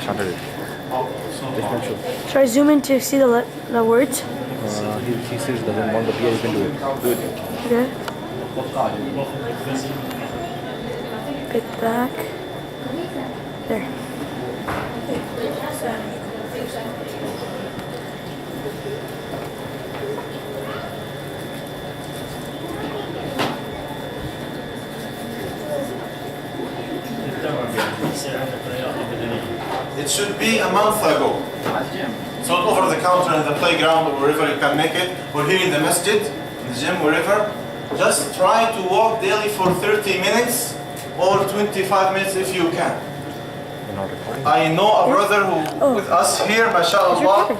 I shorted it. Just make sure. Should I zoom in to see the words? He says doesn't want the beer, you can do it. Do it. Okay. Bit back. There. It should be a month ago. It's not over the counter in the playground or wherever you can make it, or here in the masjid, in the gym, wherever. Just try to walk daily for 30 minutes or 25 minutes if you can. I know a brother who with us here, mashallah,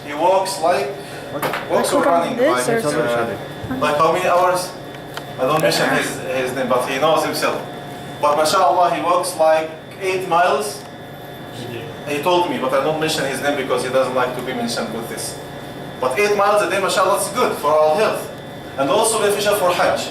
he walks like or running like how many hours? I don't mention his name, but he knows himself. But mashallah, he walks like 8 miles. He told me, but I don't mention his name because he doesn't like to be mentioned with this. But 8 miles a day, mashallah, is good for our health. And also beneficial for Hajj.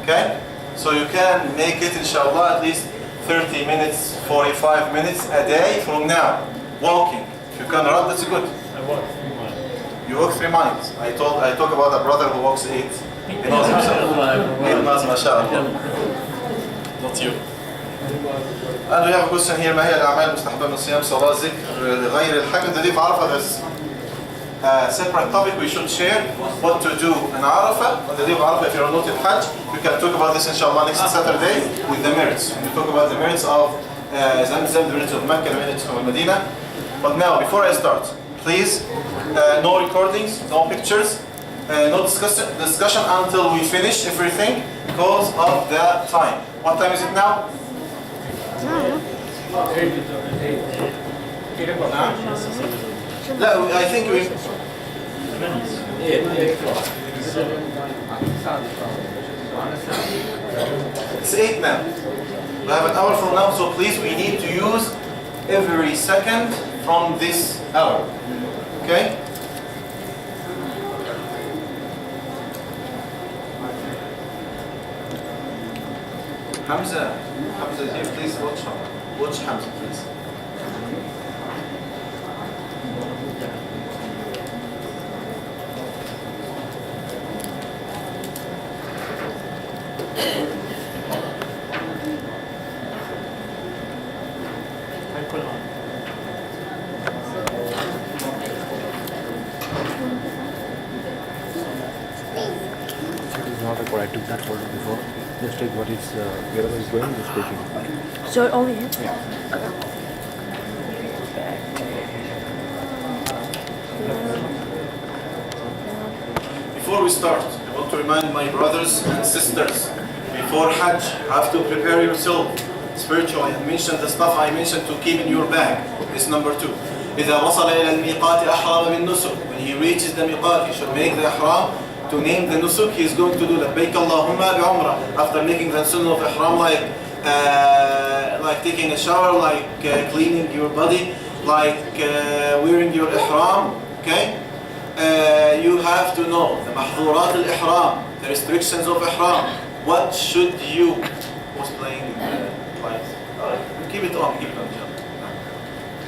Okay? So you can make it, inshallah, at least 30 minutes, 45 minutes a day from now. Walking. If you can run, that's good. I walk 3 miles. You walk 3 miles. I talk about a brother who walks 8. He knows himself. 8 miles, mashallah. Not you. And we have a question here. ما هي الأعمال المستحبة من الصيام صلاة ذكر غير الحج؟ نضيف عرفة. There's a separate topic we should share what to do in Arafah. On the day of Arafah, if you're not in Hajj, we can talk about this inshallah next Saturday with the merits. We talk about the merits of Zamzam, the merits of Mecca, the merits of Medina. But now, before I start, please, no recordings, no pictures, no discussion until we finish everything because of the time. What time is it now? لا, I think we... It's 8 now. We have an hour from now, so please, we need to use every second from this hour. Okay? Hamza is here, please watch Hamza, please. Not a I took that photo before. Just take what is wherever is going, just take it. So only him? Yeah. Before we start, I want to remind my brothers and sisters, before Hajj, you have to prepare yourself spiritually and mention the stuff I mentioned to keep in your bag. This is number 2. إذا وصل إلى الميقات أحرم بالنسك. When he reaches the miqat, he should make the ihram to name the nusuk. He is going to do labbaik Allahumma bi'umrah. After making the sunnah of ihram, like taking a shower, like cleaning your body, like wearing your ihram. Okay? You have to know the mahdurat al-ihram, the restrictions of ihram. What should you... Who's playing lights? Keep it on,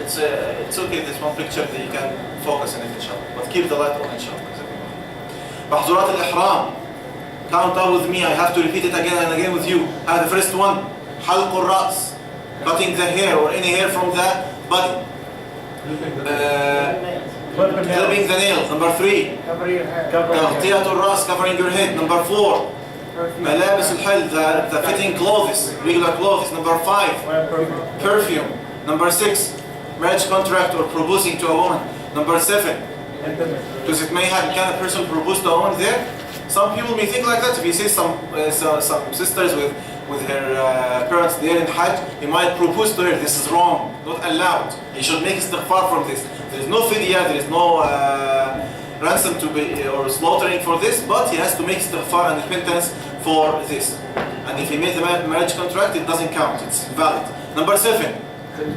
It's okay, there's one picture that you can focus on it, inshallah. But keep the light on, inshallah. محظورات الإحرام. Count out with me, I have to repeat it again and again with you. The first one, حلق الرأس, cutting the hair or any hair from the body. Clipping the nails. Number 3, تغطية الرأس, covering your head. Number 4, ملابس الحل, the fitting clothes, regular clothes. Number 5, perfume. Number 6, marriage contract or proposing to a woman. Number 7, because it may have, can a person propose to a woman there? Some people may think like that. If you see some sisters with her parents there in Hajj, he might propose to her. This is wrong, not allowed. He should make istighfar from this. There is no fidya, there is no ransom to be or slaughtering for this, but he has to make istighfar and repentance for this. And if he made the marriage contract, it doesn't count. It's valid. Number 7,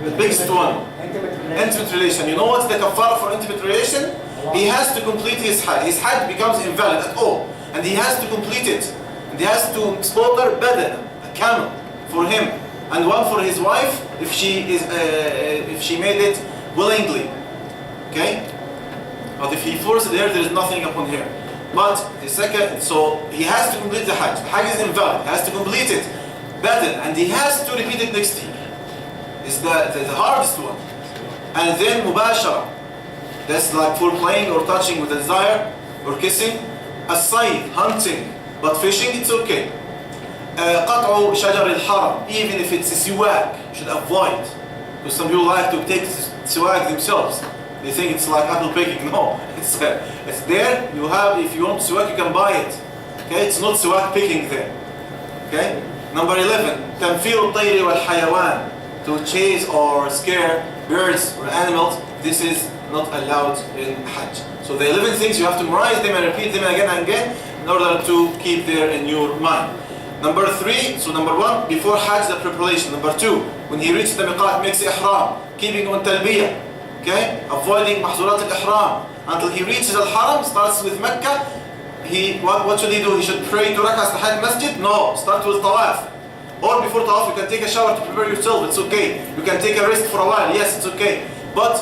the biggest one, intimate relation. You know what's the kafara for intimate relation? He has to complete his Hajj. His Hajj becomes invalid at all. And he has to complete it. And he has to slaughter badan, a camel, for him. And one for his wife, if she made it willingly, okay? But if he forced her, there is nothing upon her. But the second, so he has to complete the Hajj. The Hajj is invalid. He has to complete it, and he has to repeat it next year. It's the hardest one. And then mubashara. That's like for playing or touching with a desire or kissing. As-sayd, hunting, but fishing it's okay. قطع شجر الحرم, even if it's a siwak, you should avoid. Because some people like to take siwak themselves. They think it's like apple picking. No, it's there. You have, if you want siwak, you can buy it. Okay, it's not siwak picking there. Okay. Number 11, تنفير الطير والحيوان, to chase or scare birds or animals. This is not allowed in Hajj. So the 11 things you have to memorize them and repeat them again and again in order to keep there in your mind. Number 3, so number 1, before Hajj the preparation. Number 2, when he reaches the miqat, makes ihram, keeping on talbiyah, okay, avoiding mahzurat al-ihram until he reaches al-haram, starts with Mecca. What should he do? He should pray 2 rak'ahs tahiyat masjid? No, start with tawaf. Or before tawaf, you can take a shower to prepare yourself, it's okay. You can take a rest for a while, yes, it's okay. But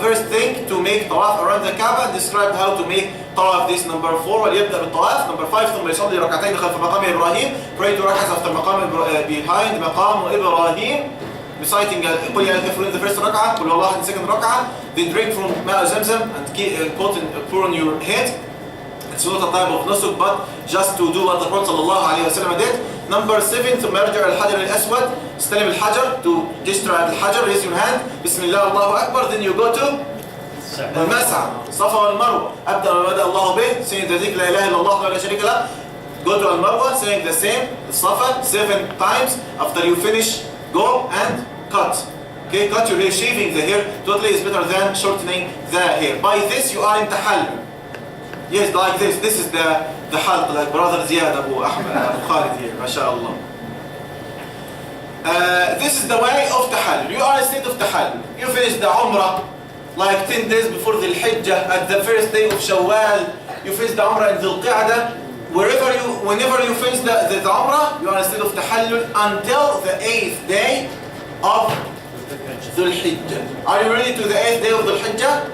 first thing, to make tawaf around the Kaaba, described how to make tawaf. This number 4, وَلْيَبْدَأ بِالطَّوَافِ. Number 5, ثُمَّ يصلي ركعتين خلف مقام إبراهيم. Pray 2 rak'ahs after behind مقام إبراهيم, reciting قل يا الكافرون the first rak'ah, قل والله in the second rak'ah. Then drink from ماء زمزم and pour on your head. It's not a type of nusuk, but just to do what the Prophet ﷺ did. Number 7, ثم يرجع الحجر الأسود, استلم الحجر, to gesture at الحجر, raise your hand, بسم الله الله أكبر. Then you go to المسعى, صفا والمروة. أبدأ ما بدأ الله به, saying the ذكر لا إله إلا الله ولا شريك له. Go to al-marwa, saying the same, Safa, 7 times. After you finish, go and cut. Okay, cut your hair, shaving the hair totally is better than shortening the hair. By this you are in tahallul. Yes, like this. This is the halq, like brother Ziyad Abu Ahmed, Abu Khalid here, mashallah. This is the way of tahallul. You are in state of tahallul. You finish the umrah like 10 days before the Hajj, at the first day of Shawwal. You finish the umrah in Dhul Qa'dah. Whenever you finish the umrah, you are in state of tahallul until the 8th day of Dhul Hijjah. Are you ready to the 8th day of Dhul Hijjah?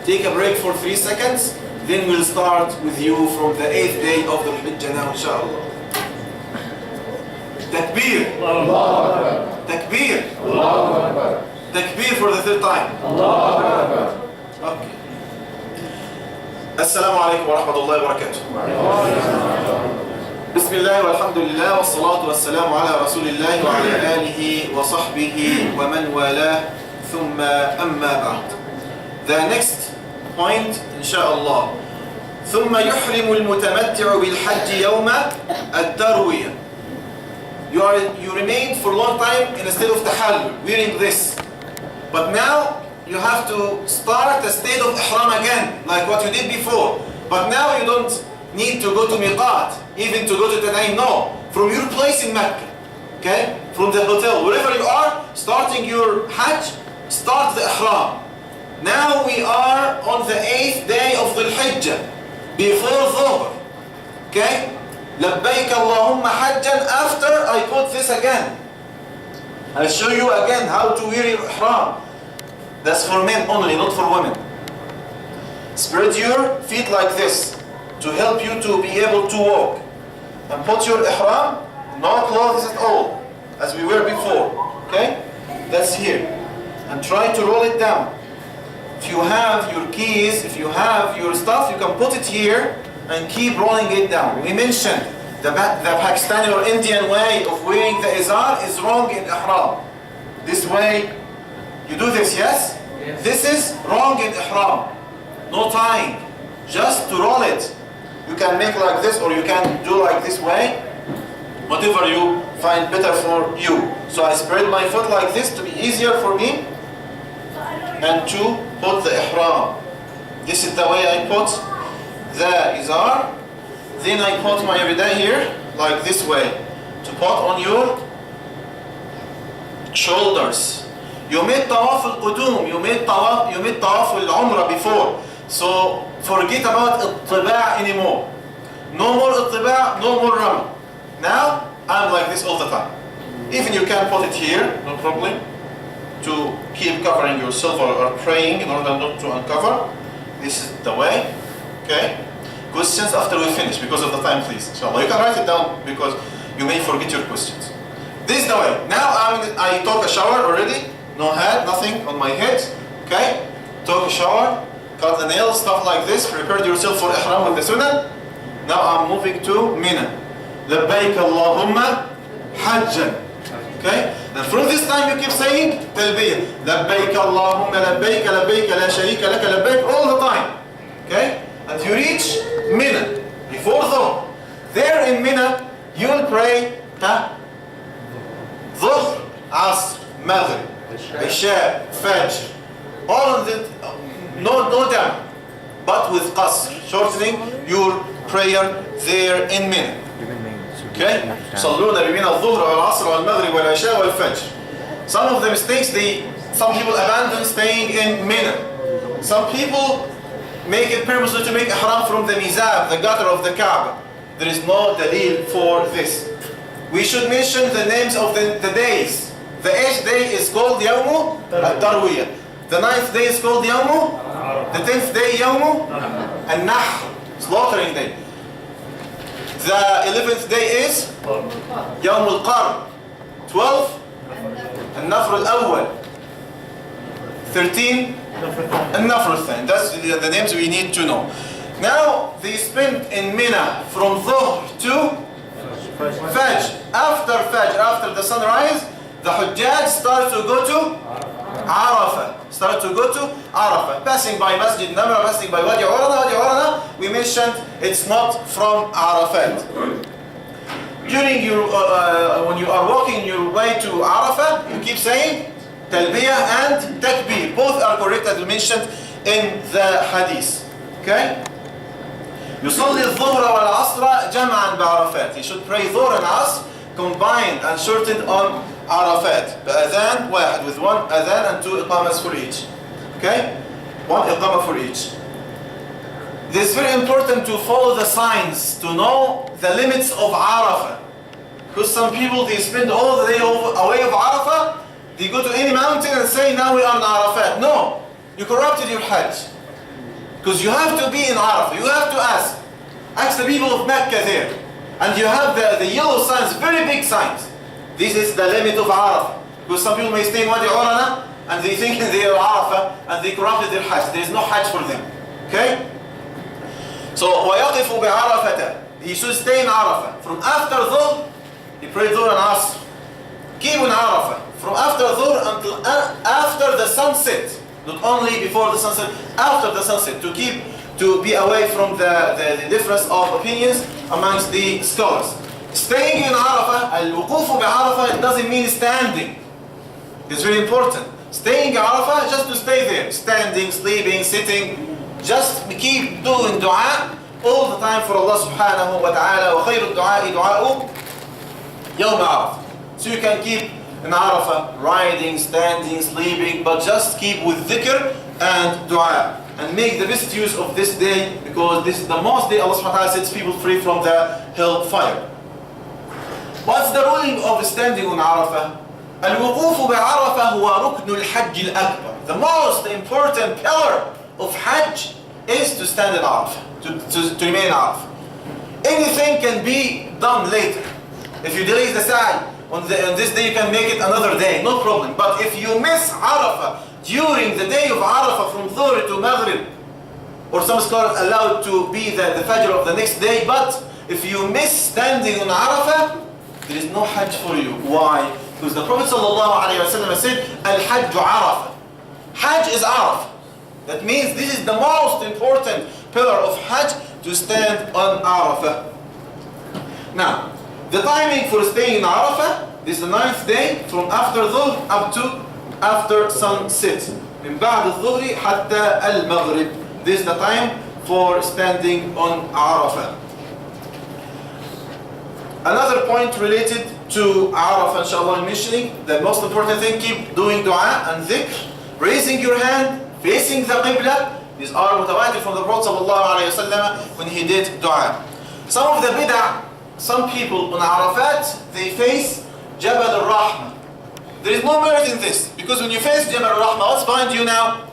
Take a break for 3 seconds. Then we'll start with you from the 8th day of the Hijjah now, inshallah. Takbir. Takbir. Takbir for the 3rd time. Okay. Assalamu alaikum wa rahmatullahi wa barakatuh. Bismillah walhamdulillah wa salatu wa salamu ala rasulillah wa ala alihi wa sahbihi wa man wala thumma amma ba'd. The next point, inshallah. ثم يحرم المتمتع بالحج يوم التروية. You remained for a long time in a state of tahallul, wearing this. But now you have to start a state of ihram again, like what you did before. But now you don't need to go to miqat, even to go to Tanaim. No, from your place in Mecca, okay? From the hotel, wherever you are, starting your Hajj, start the ihram. Now we are on the 8th day of the Hijjah, before Dhuhr, okay? لبيك اللهم حجا. After I put this again, I'll show you again how to wear your ihram. That's for men only, not for women. Spread your feet like this to help you to be able to walk. And put your ihram, no clothes at all, as we were before. Okay? That's here. And try to roll it down. If you have your keys, if you have your stuff, you can put it here and keep rolling it down. We mentioned the Pakistani or Indian way of wearing the izar is wrong in ihram. This way, you do this, yes? Yes. This is wrong in ihram. No tying, just to roll it. You can make like this or you can do like this way, whatever you find better for you. So I spread my foot like this to be easier for me and to put the ihram. This is the way I put the izar. Then I put my everyday here like this way to put on your shoulders. You made tawaf al-qudum, you made tawaf al-umrah before. So forget about al-tiba' anymore. No more al-tiba', no more ram. Now I'm like this all the time. Even you can put it here, no problem, to keep covering yourself or praying in order not to uncover. This is the way. Okay? Questions after we finish because of the time, please. Inshallah. You can write it down because you may forget your questions. This is the way. Now I took a shower already. No hat, nothing on my head. Okay? Took a shower, cut the nails, stuff like this. Prepared yourself for ihram with the sunnah. Now I'm moving to Mina. Labbaik Allahumma Hajjan. Okay? And from this time you keep saying Talbiyah. Labbaik Allahumma labbaik, labbaik, la sharika laka labbaik, all the time. Okay? And you reach Mina. Before Dhuhr. There in Mina, you will pray Dhuhr, Asr, Maghrib, Isha, Fajr. All of it, no doubt. But with Qasr, shortening your prayer there in Mina. Okay? صلون بين الظهر والعصر والمغرب والعشاء والفجر. Some of the mistakes, some people abandon staying in Mina. Some people make it purposely to make ihram from the mizab, the gutter of the Kaaba. There is no dalil for this. We should mention the names of the days. The 8th day is called Yawmu al-Tarwiyah. The 9th day is called Yawmu. The 10th day Yawmu al-Nahr, slaughtering day. The 11th day is Yawm al-Qarn. 12th al-Nafr al-Awwal. 13 al-Nafr al-Thani. That's the names we need to know. Now they spend in Mina from Dhuhr to Fajr. After the sunrise, the Hujjaj start to go to Arafah. Passing by Masjid Namra, passing by Wadi Urana. We mentioned it's not from Arafat. During when you are walking your way to Arafah, you keep saying Talbiyah and Takbir. Both are correct as we mentioned in the Hadith. Okay? يصلي الظهر والعصر جمعا بعرفات. He should pray Dhuhr and Asr combined and shortened on Arafat. بأذان واحد, with one adhan and 2 iqamas for each. Okay? 1 iqama for each. It is very important to follow the signs, to know the limits of Arafah. Because some people, they spend all the day away of Arafah, they go to any mountain and say, now we are in Arafat. No, you corrupted your Hajj. Because you have to be in Arafah, you have to ask. Ask the people of Mecca there. And you have the yellow signs, very big signs. This is the limit of Arafah. Because some people may stay in Wadi Urana and they think they are Arafah and they corrupted their Hajj. There is no Hajj for them. Okay? So, وَيَقِفُ بِعَرَفَةَ. He should stay in Arafah. From after Dhuhr, he prayed Dhuhr and Asr. Keep in Arafah. From after Dhuhr until after the sunset. Not only before the sunset, after the sunset. To be away from the difference of opinions amongst the scholars. Staying in Arafah, al-wuquf bi-Arafah, it doesn't mean standing. It's very important. Staying in Arafah, just to stay there. Standing, sleeping, sitting. Just keep doing dua all the time for Allah subhanahu wa ta'ala. وَخَيْرُ الدُّعَاءِ دُعَاءُ يَوْمَ عَرَفَةٍ. So you can keep in Arafah, riding, standing, sleeping, but just keep with dhikr and dua. And make the best use of this day, because this is the most day Allah subhanahu wa ta'ala sets people free from the hellfire. What's the ruling of standing on Arafah? الوقوف بعرفة هو ركن الحج الأكبر. The most important pillar of Hajj is to stand in Arafah, to remain in Arafah. Anything can be done later. If you delay the sa'i on this day, you can make it another day, no problem. But if you miss Arafah during the day of Arafah from Dhuhr to Maghrib, or some scholars allow it to be the Fajr of the next day, but if you miss standing on Arafah, there is no Hajj for you. Why? Because the Prophet ﷺ said, Al-Hajj Arafah. Hajj is Arafah. That means this is the most important pillar of Hajj, to stand on Arafah. Now, the timing for staying in Arafah is the 9th day, from after Dhuhr up to after sunset. من بعد الظهر حتى المغرب. This is the time for standing on Arafah. Another point related to Arafah, inshallah, I'm mentioning, the most important thing, keep doing dua and dhikr, raising your hand, facing the Qibla. These are mutawatir from the Prophet ﷺ when he did dua. Some of the bid'ah, some people on Arafat, they face Jabal al-Rahma. There is no merit in this, because when you face Jabal al-Rahma, what's behind you now?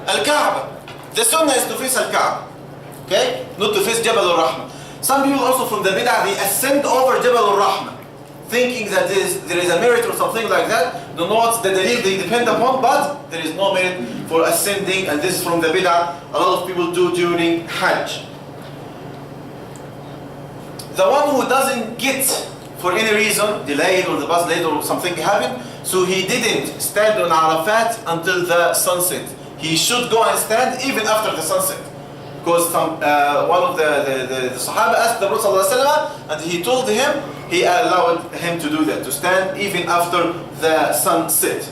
Al-Kaaba. The sunnah is to face Al-Kaaba. Okay? Not to face Jabal al-Rahma. Some people also from the bid'ah, they ascend over Jabal al-Rahma, thinking that there is a merit or something like that. Don't know what's the dalil they depend upon, but there is no merit for ascending, and this is from the bid'ah a lot of people do during Hajj. The one who doesn't get, for any reason, delayed or the bus late or something happened, so he didn't stand on Arafat until the sunset. He should go and stand even after the sunset. Because one of the Sahaba asked the Prophet ﷺ, and he told him, he allowed him to do that, to stand even after the sunset.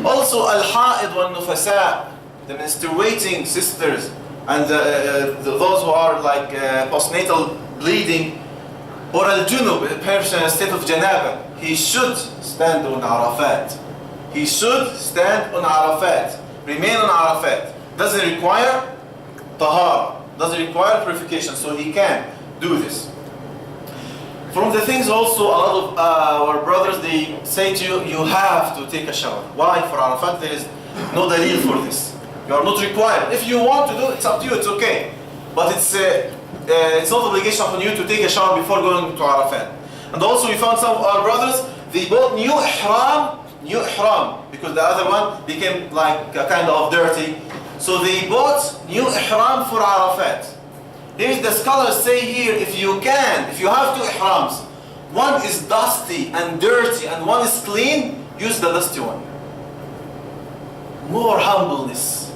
Also, al-ha'id wal-nufasa, the menstruating sisters, and those who are like postnatal bleeding, or al-junub, a person in a state of janaba, he should stand on Arafat. He should stand on Arafat, remain on Arafat. Doesn't require tahara, doesn't require purification, so he can do this. From the things also, a lot of our brothers, they say to you, you have to take a shower. Why? For Arafat, there is no dalil for this. You are not required. If you want to do it, it's up to you, it's okay. But it's not obligation on you to take a shower before going to Arafat. And also we found some of our brothers, they bought new ihram, because the other one became like a kind of dirty. So they bought new ihram for Arafat. Here's the scholars say here, if you have two ihrams, one is dusty and dirty and one is clean, use the dusty one. More humbleness,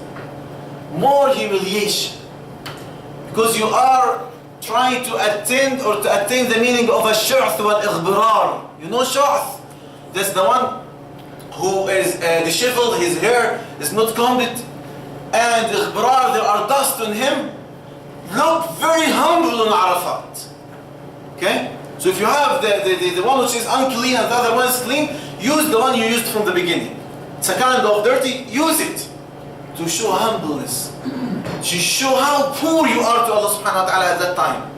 more humiliation. Because you are trying to attain the meaning of a shu'th wal ighbirar. You know shu'th? That's the one who is disheveled, his hair is not combed, and ighbirar, there are dust on him. Look very humble on Arafat. Okay? So if you have the one which is unclean and the other one is clean, use the one you used from the beginning. It's a kind of dirty, use it to show humbleness, to show how poor you are to Allah subhanahu wa ta'ala at that time.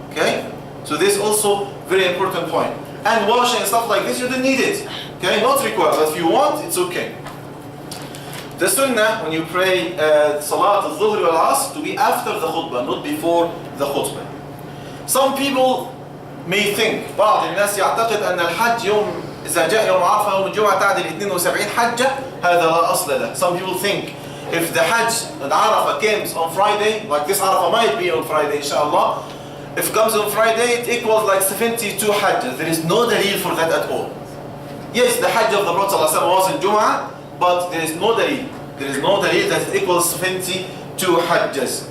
Okay? So this is also very important point. And washing and stuff like this, you don't need it. Okay? Not required, but if you want, it's okay. The sunnah, when you pray Salat al-Dhuhr wal-Asr, to be after the khutbah, not before the khutbah. Some people may think, بعض الناس يعتقد أن الحج إذا جاء يوم عرفة يوم الجمعة تعدل 72 حجة، هذا لا أصل له. Some people think if the Hajj and Arafah comes on Friday, like this Arafah might be on Friday, inshallah, if it comes on Friday, it equals like 72 hajjahs. There is no dalil for that at all. Yes, the Hajj of the Prophet ﷺ was in Jum'ah, but there is no dalil. There is no dalil that it equals 72 hajjahs.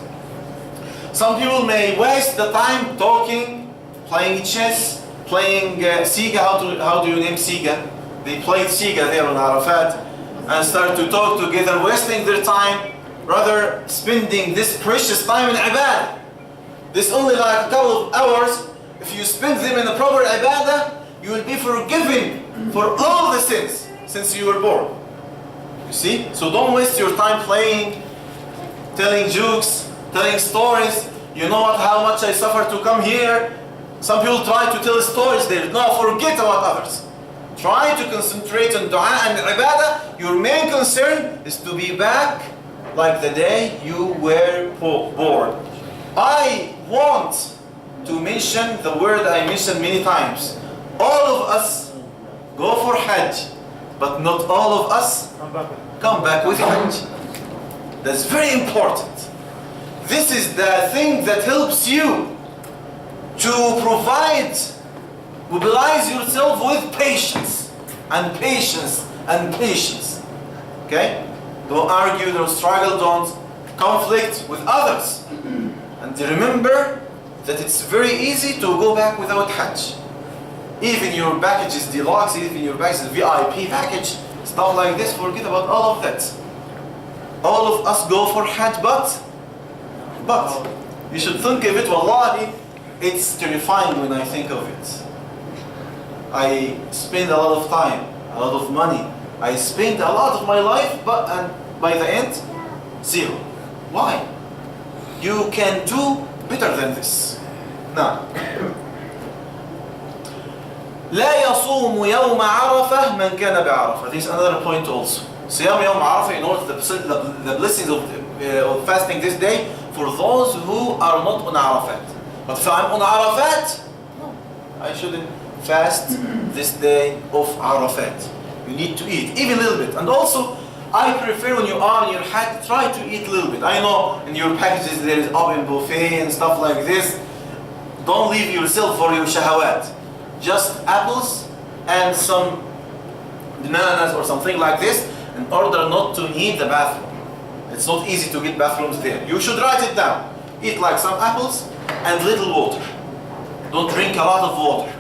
Some people may waste the time talking, playing chess, playing Siga. How do you name Siga? They played Siga there on Arafat and start to talk together, wasting their time, rather spending this precious time in ibadah. This only like a couple of hours. If you spend them in a proper ibadah, you will be forgiven for all the sins since you were born. You see? So don't waste your time playing, telling jokes, telling stories. You know what? How much I suffer to come here. Some people try to tell stories there. No, forget about others. Try to concentrate on dua and ibadah. Your main concern is to be back like the day you were born. I want to mention the word I mentioned many times. All of us go for Hajj, but not all of us come back with Hajj. That's very important. This is the thing that helps you to mobilize yourself with patience and patience and patience. Okay? Don't argue, don't struggle, don't conflict with others. And remember that it's very easy to go back without Hajj. Even your package is deluxe, even your package is VIP package, stuff like this, forget about all of that. All of us go for Hajj, but you should think of it, wallahi, it's terrifying when I think of it. I spend a lot of time, a lot of money. I spend a lot of my life, and by the end, zero. Why? You can do better than this. Now, لا يصوم يوم عرفة من كان بعرفة. This is another point also. صيام يوم عرفة in order the blessings of fasting this day for those who are not on Arafat. But if I'm on Arafat, no, I shouldn't fast this day of Arafat. You need to eat, even a little bit. And also, I prefer when you are in your Hajj, try to eat a little bit. I know in your packages there is open buffet and stuff like this. Don't leave yourself for your shahawat. Just apples and some bananas or something like this in order not to need the bathroom. It's not easy to get bathrooms there. You should write it down. Eat like some apples and little water. Don't drink a lot of water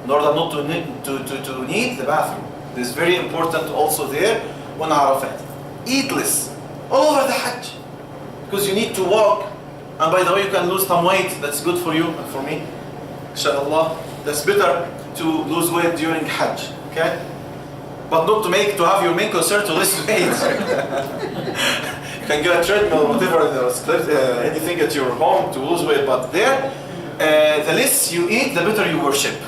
in order not to need the bathroom. This is very important also there on Arafat. Eat less all over the Hajj because you need to walk. And by the way, you can lose some weight. That's good for you and for me. Inshallah, that's better to lose weight during Hajj. Okay, but not to have your main concern to lose weight. You can get a treadmill, whatever, anything at your home to lose weight. But there, the less you eat, the better you worship.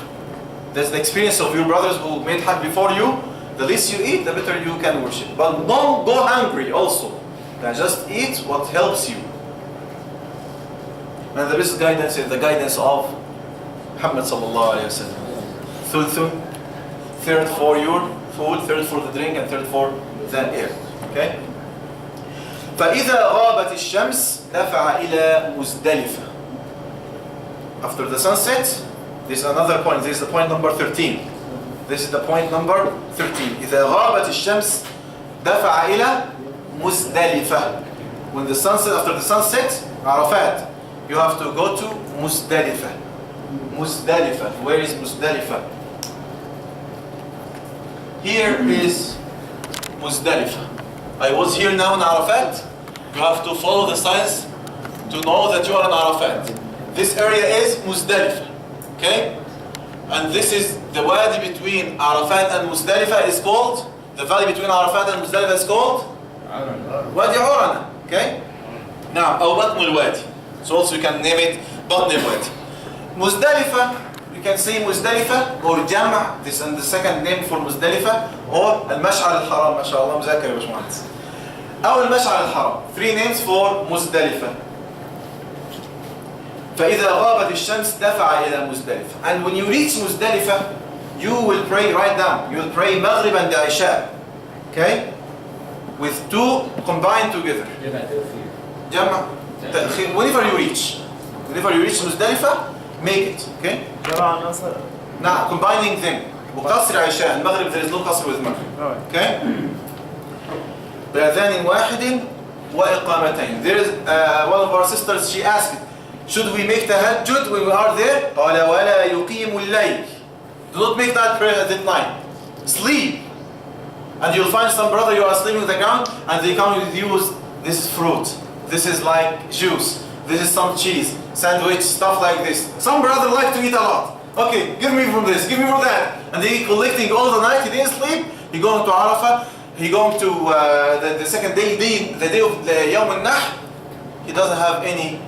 That's the experience of your brothers who made Hajj before you. The less you eat, the better you can worship. But don't go hungry also. Just eat what helps you. And the best guidance is the guidance of Muhammad sallallahu alayhi wa sallam. Thulthun, third for your food, third for the drink, and third for the air. Okay? فإذا غابت الشمس دفع إلى مزدلفة. After the sunset, this is another point. This is the point number 13. This is the point number 13. إذا غابت الشمس دفع إلى مزدلفة. When the sunset, after the sunset, Arafat, you have to go to Muzdalifah. Muzdalifah. Where is Muzdalifah? Here is Muzdalifah. I was here now in Arafat. You have to follow the signs to know that you are in Arafat. This area is Muzdalifah. Okay? And this is the wadi between Arafat and Muzdalifah is called, the valley between Arafat and Muzdalifah is called Wadi Urana. Okay? Now, أو بطن الوادي. So also you can name it بطن الوادي. Muzdalifah, you can say Muzdalifah or Jama', this is the second name for Muzdalifah, or المشعر الحرام. ما شاء الله مذاكر يا باشمهندس. أو المشعر الحرام. Three names for Muzdalifah. فإذا غابت الشمس دفع إلى مزدلفة. And when you reach Muzdalifah, you will pray, write down, you will pray Maghrib and Isha. Okay? With two combined together. Jama'. Whenever you reach Muzdalifah, make it. Okay? Now, combining them. وقصر عشاء. المغرب, there is no قصر with Maghrib. Okay? بأذان واحد وإقامتين. There is one of our sisters, she asked, should we make tahajjud when we are there? قال ولا يقيم الليل. Do not make that prayer at that night. Sleep. And you'll find some brother, you are sleeping on the ground, and they come with you, this is fruit. This is like juice. This is some cheese, sandwich, stuff like this. Some brother like to eat a lot. Okay, give me from this, give me from that. And they collecting all the night, he didn't sleep. He going to Arafah, he going to the second day, the day of the Yawm al-Nahr. He doesn't have any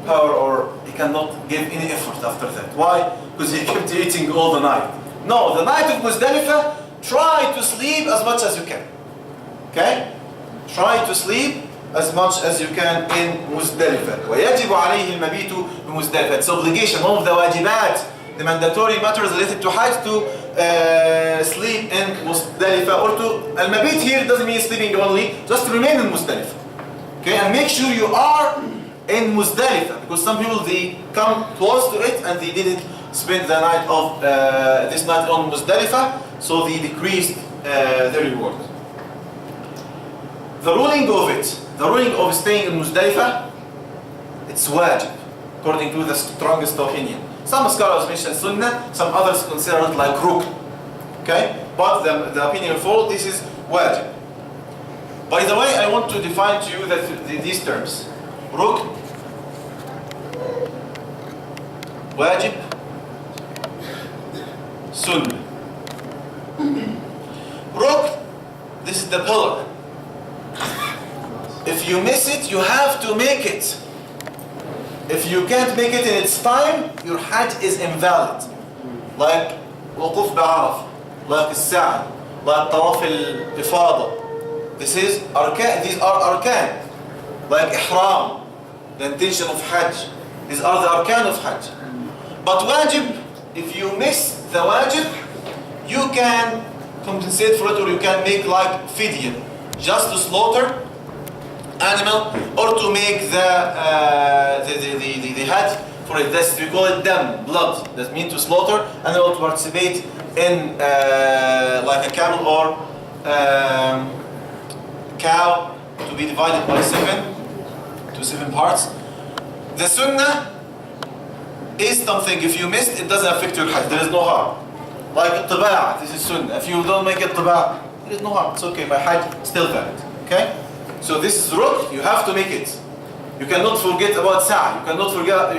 power, or he cannot give any effort after that. Why? Because he kept eating all the night. No, the night of Muzdalifah, try to sleep as much as you can. Okay? Try to sleep as much as you can in Muzdalifah. ويجب عليه المبيت بمزدلفة. It's obligation, one of the wajibat, the mandatory matters related to Hajj, to sleep in Muzdalifah, or to al-mabit here doesn't mean sleeping only, just to remain in Muzdalifah. Okay, and make sure you are in Muzdalifah, because some people, they come close to it and they didn't spend the night of this night on Muzdalifah, so they decreased the reward. The ruling of it, the ruling of staying in Muzdalifah, it's wajib, according to the strongest opinion. Some scholars mention sunnah, some others consider it like rukn. Okay, but the opinion of all this is wajib. By the way, I want to define to you these terms. Rukn, wajib, sunnah. Rukn, this is the pillar. If you miss it, you have to make it. If you can't make it in its time, your Hajj is invalid. Like وقوف بعرفة, like السعي, like طواف الإفاضة. These are arkan, like ihram, the intention of Hajj. These are the arkan of Hajj. But wajib, if you miss the wajib, you can compensate for it, or you can make like fidya, just to slaughter animal, or to make the Hajj for it. That's, we call it dam, blood. That means to slaughter, and then to participate in like a camel or cow, to be divided by 7 parts. The sunnah is something, if you missed, it doesn't affect your Hajj. There is no harm. Like الطباع, this is sunnah. If you don't make it طباع, there is no harm. It's okay. My Hajj still valid. Okay? So this is rukn. You have to make it. You cannot forget about sa'i.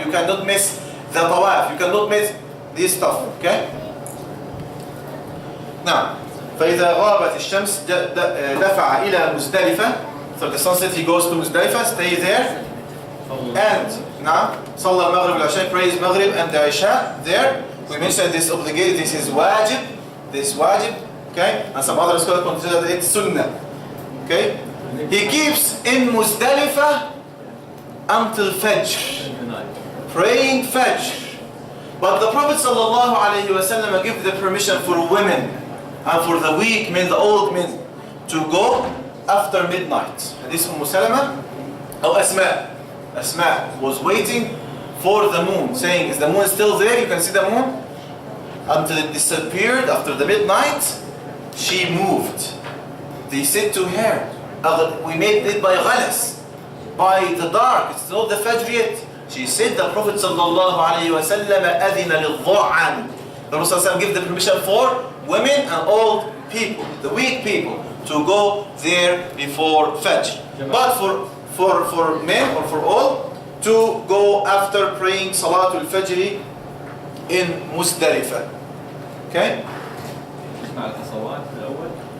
You cannot miss the tawaf. You cannot miss this stuff. Okay? Now, فإذا غابت الشمس دفع إلى مزدلفة. So the sunset, he goes to Muzdalifah, stay there. And now, صلى المغرب والعشاء, prays Maghrib and the Isha there. We mentioned this obligation, this is wajib, okay? And some other scholars consider it sunnah, okay? He keeps in Muzdalifah until Fajr, praying Fajr. But the Prophet ﷺ gave the permission for women and for the weak men, the old men, to go after midnight. This is Salama or Asma was waiting for the moon, saying, is the moon still there? You can see the moon? Until it disappeared after the midnight, she moved. They said to her, we made it by ghalas, by the dark, it's not the Fajr yet. She said the Prophet ﷺ أذن للضعن. The Prophet gave the permission for women and old people, the weak people, to go there before Fajr. But for men or for all, to go after praying Salatul Fajr in Muzdalifah. Okay?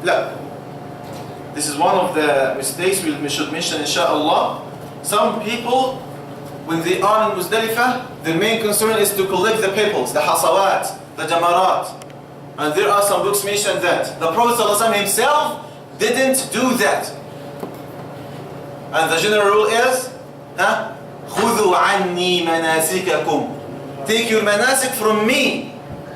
لا. This is one of the mistakes we should mention, inshallah. Some people, when they are in Muzdalifah, their main concern is to collect the pebbles, the hasawat, the jamarat. And there are some books mention that. The Prophet ﷺ himself didn't do that. And the general rule is, خُذُوا عَنِّي مَنَاسِكَكُمْ. Take your manasik from me.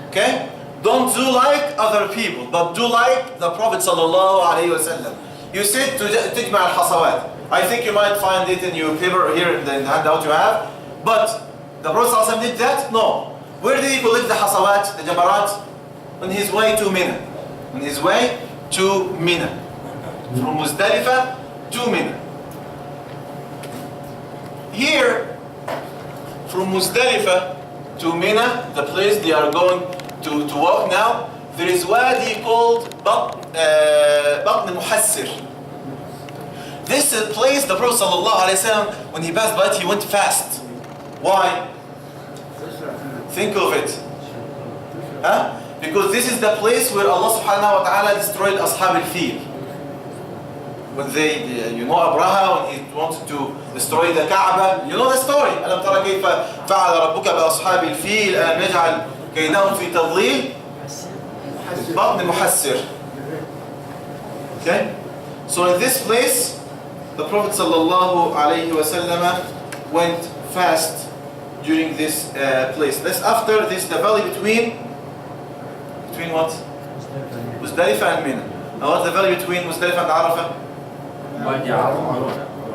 Okay? Don't do like other people, but do like the Prophet ﷺ. You said to تجمع الحصوات. I think you might find it in your paper here in the handout you have. But the Prophet ﷺ did that? No. Where did he collect the hasawat, the jamarat? On his way to Mina. On his way to Mina. From Muzdalifah to Mina. Here, from Muzdalifah to Mina, the place they are going to walk now, there is wadi called Batn Muhassir. This place, the Prophet ﷺ, when he passed by it, he went fast. Why? Think of it. Because this is the place where Allah subhanahu wa ta'ala destroyed Ashab al-Fil. When they, Abraha, when he wanted to destroy the Kaaba, you know the story. أَلَمْ تَرَ كَيْفَ فَعَلَ رَبُّكَ بِأَصْحَابِ الْفِيلِ أَلَمْ يَجْعَلْ كَيْدَهُمْ فِي تَضْلِيلٍ بَطْنِ مُحَسِّرٍ. Okay? So in this place, the Prophet ﷺ went fast during this place. That's after this, the valley between what? Muzdalifah and Mina. Now what's the valley between Muzdalifah and Arafah?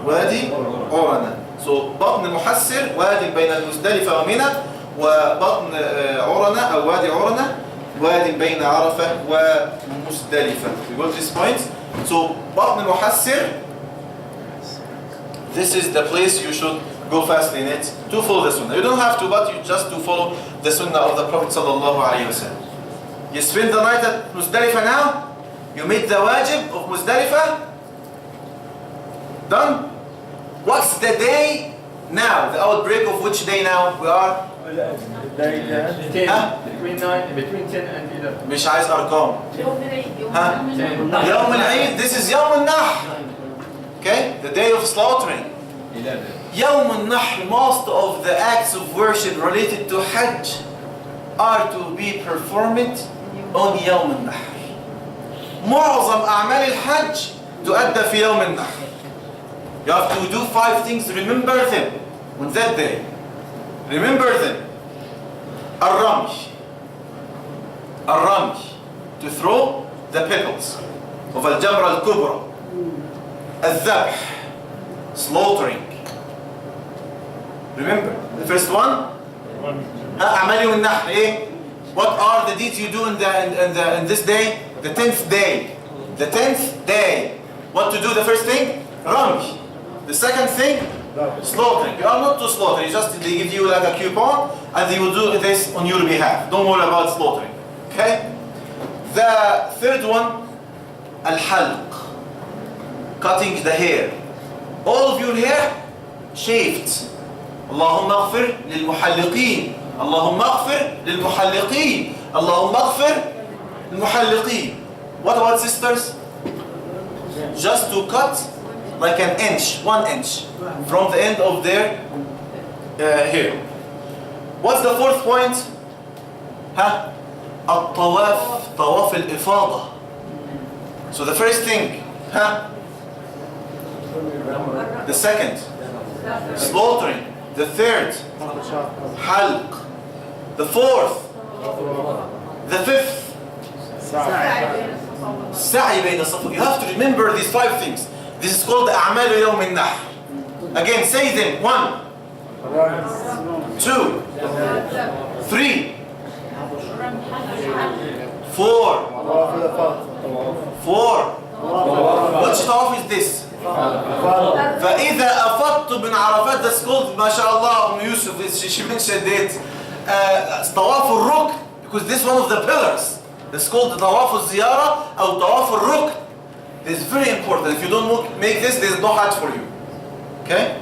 وادي عرنة. So بطن محسر وادي بين المزدلفة ومنى, وبطن عرنة أو وادي عرنة وادي بين عرفة ومزدلفة. We got this point? So بطن محسر, this is the place you should go fast in it to follow the sunnah. You don't have to, but you just to follow the sunnah of the Prophet sallallahu alaihi wasallam. You spend the night at Muzdalifah now. You meet the wajib of Muzdalifah. Done. What's the day now? The outbreak of which day now? We are? Between 10 and 11. مش عايز أرقام. يوم العيد. This is يوم النحر. Okay? The day of slaughtering. 11. يوم النحر, most of the acts of worship related to Hajj are to be performed on يوم النحر. معظم أعمال الحج تؤدى في يوم النحر. You have to do 5 things, remember them on that day. Remember them. الرمي. الرمي. To throw the pebbles of الجمرة الكبرى. الذبح. Slaughtering. Remember, the first one? أعمال يوم النحر. إيه? What are the deeds you do in this day? The 10th day. The 10th day. What to do the first thing? رمي. The second thing? Slaughtering. You are not to slaughter. They give you like a coupon and they will do this on your behalf. Don't worry about slaughtering. Okay? The third one, al-halq. Cutting the hair. All of your hair shaved. اللهم اغفر للمحلقين. اللهم اغفر للمحلقين. اللهم اغفر للمحلقين. What about sisters? Just to cut like an inch, 1 inch from the end of their hair. What's the fourth point? الطواف, طواف الإفاضة. So the first thing, the second, slaughtering. The third, halq. The fourth, the fifth, sa'i bayna الصفا. You have to remember these 5 things. This is called أعمال يوم النحر. Again, say them. 1, 2, 3, 4. 4. Which طواف is this? فإذا أفضت من عرفات, that's called ما شاء الله يوسف, she mentioned it, طواف الركن, because this is one of the pillars. It's called طواف الزيارة أو طواف الركن. This is very important. If you don't make this, there is no Hajj for you. Okay?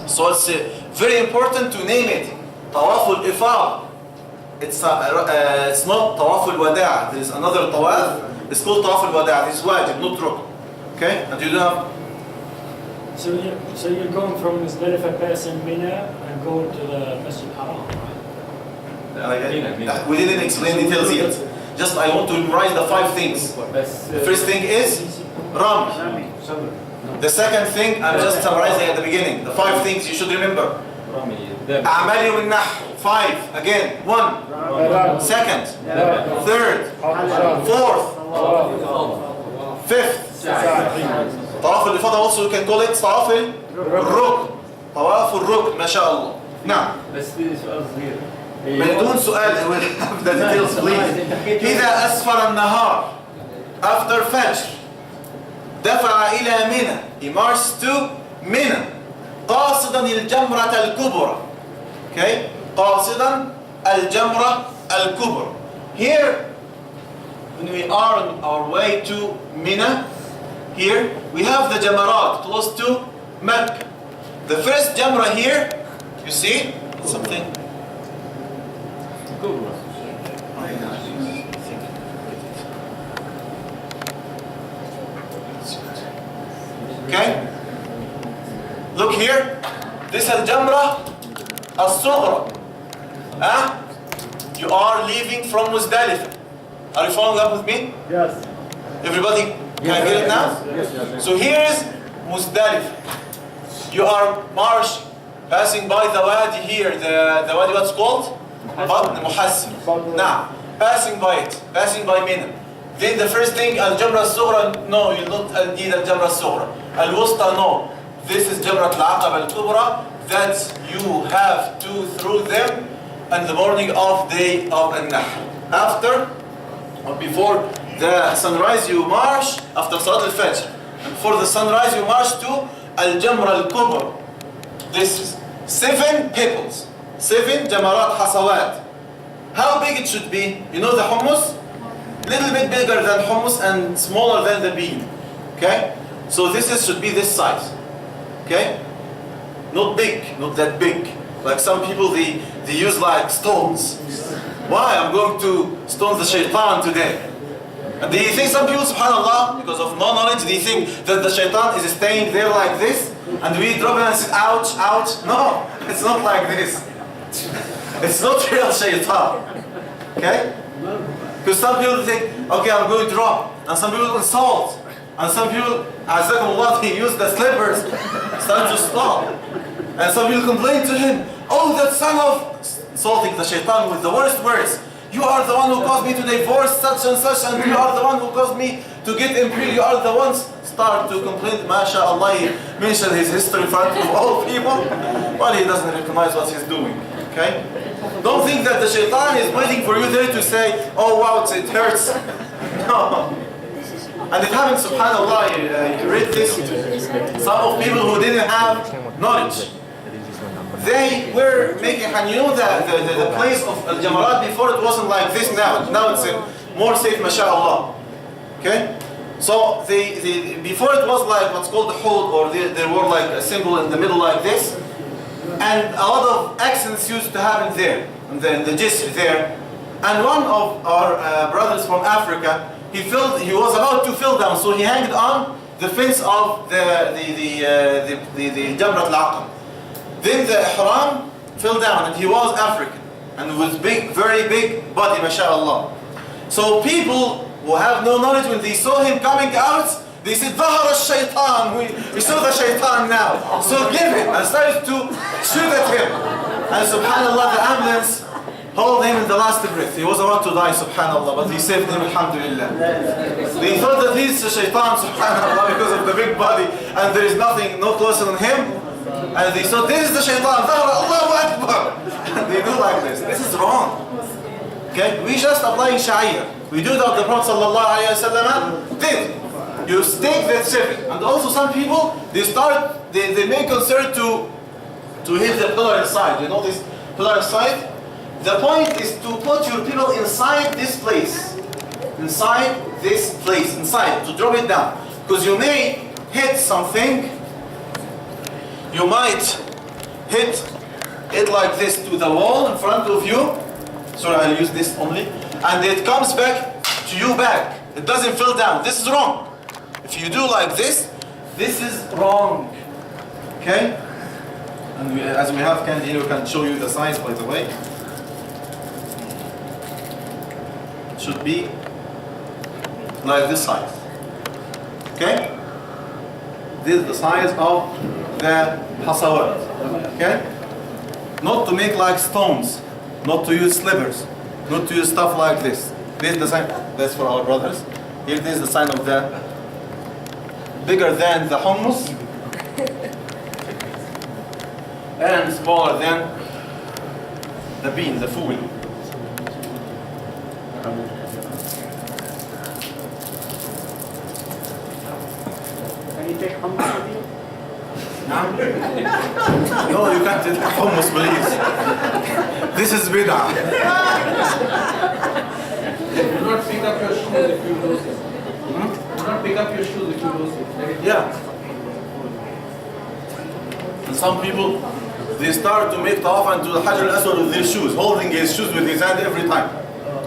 So it's very important to name it طواف الإفاضة. It's not طواف الوداع. There is another طواف. It's called طواف الوداع. This is wajib, not rukn. Okay? And you don't have. So you're going from Muzdalifah, passing Mina, and going to the Masjid Haram, right? We didn't explain details yet. Just I want to memorize the 5 things. The first thing is Ram. The second thing I'm just summarizing at the beginning. The 5 things you should remember. أعمال يوم النحر. 5 again. 1. Second. Third. Fourth. Fifth. طواف الإفاضة also you can call it طواف الركن. طواف الركن ما شاء الله. نعم. بس في سؤال صغير. بدون سؤال, I will have the details please. إذا أسفر النهار, after Fajr, دفع إلى منى, he marched to منى, قاصدا الجمرة الكبرى. Okay? قاصدا الجمرة الكبرى. Here, when we are on our way to Mina, here we have the Jamarat close to Mecca. The first Jamra here, you see something. Okay? Look here. This is Jamra al-Sughra. You are leaving from Muzdalifah. Are you following up with me? Yes. Everybody, can I get it now? Yes. So here is Muzdalifah. You are marching, passing by the wadi here. The wadi, what's called? Muhassir. Now, passing by it, passing by Mina. Then the first thing, Al-Jamra al-Sughra, no, you don't need Al-Jamra al-Sughra. Al-Wusta, no. This is Jamrat al-Aqaba al-Kubra, that you have to through them on the morning of day of An-Nahr. After, or before the sunrise, you march after Salat al-Fajr. And before the sunrise, you march to Al-Jamra al-Kubra. This is 7 pebbles, 7 Jamarat Hasawat. How big it should be? You know the hummus? Little bit bigger than hummus and smaller than the bean. Okay? So should be this size. Okay? Not big, not that big. Like some people, they use like stones. Why? I'm going to stone the shaitan today. And do you think some people, subhanAllah, because of no knowledge, do you think that the shaitan is staying there like this? And we drop it and say, ouch, ouch? No, it's not like this. It's not real shaitan. Okay? Because some people think, okay, I'm going to drop, and some people insult, and some people, Azakumullah, they use the slippers, start to stop. And some people complain to him, oh, that son of, insulting the shaitan with the worst words. You are the one who caused me to divorce such and such, and you are the one who caused me to get impure. You are the ones. Start to complain, MashaAllah, he mentioned his history in front of all people, but he doesn't recognize what he's doing. Okay? Don't think that the shaitan is waiting for you there to say, oh wow, it hurts. No. And it happened, subhanAllah, you read this, some of people who didn't have knowledge, they were making, and you know that the place of Al-Jamarat before it wasn't like this now. Now it's more safe, mashallah. Okay? So before it was like what's called the hold, or there were like a symbol in the middle like this. And a lot of accidents used to happen there, and then the jisr there. And one of our brothers from Africa, he was about to fall down, so he hanged on the fence of the Jamrat al-Aqab. Then the ihram fell down, and he was African, and was big, very big body, mashallah. So people who have no knowledge, when they saw him coming out, they said, ظهر الشيطان, we saw the shaitan now. So give him, and started to shoot at him. And subhanallah, the ambulance hold him in the last breath. He was about to die, subhanallah, but he saved him, alhamdulillah. They thought that he's a shaitan, subhanallah, because of the big body, and there is nothing, no closer than him. And they thought, this is the shaitan, Allahu Akbar. And they do like this. This is wrong. Okay? We just applying sha'ir. We do that the Prophet sallallahu alayhi wa sallam did. You stake that seven. And also some people, they make concern to hit the pillar inside. You know this pillar inside? The point is to put your people inside this place. Inside this place. Inside. To drop it down. Because you may hit something. You might hit it like this to the wall in front of you. Sorry, I'll use this only. And it comes back to you back. It doesn't fall down. This is wrong. If you do like this is wrong. Okay? And as we have candy here, we can show you the size, by the way. It should be like this size. Okay? This is the size of the hasawat. Okay? Not to make like stones, not to use slivers, not to use stuff like this. This is the sign. That's for our brothers. Here, this is the sign of the bigger than the hummus and smaller than the bean, the fool. Can you take hummus with you? No, you can't take hummus, please. This is bid'ah. Do not pick up your shoes if you lose it. Do not pick up your shoes if you lose it. Yeah. And some people, they start to make tawaf and do the Hajj al-Aswad with their shoes, holding his shoes with his hand every time.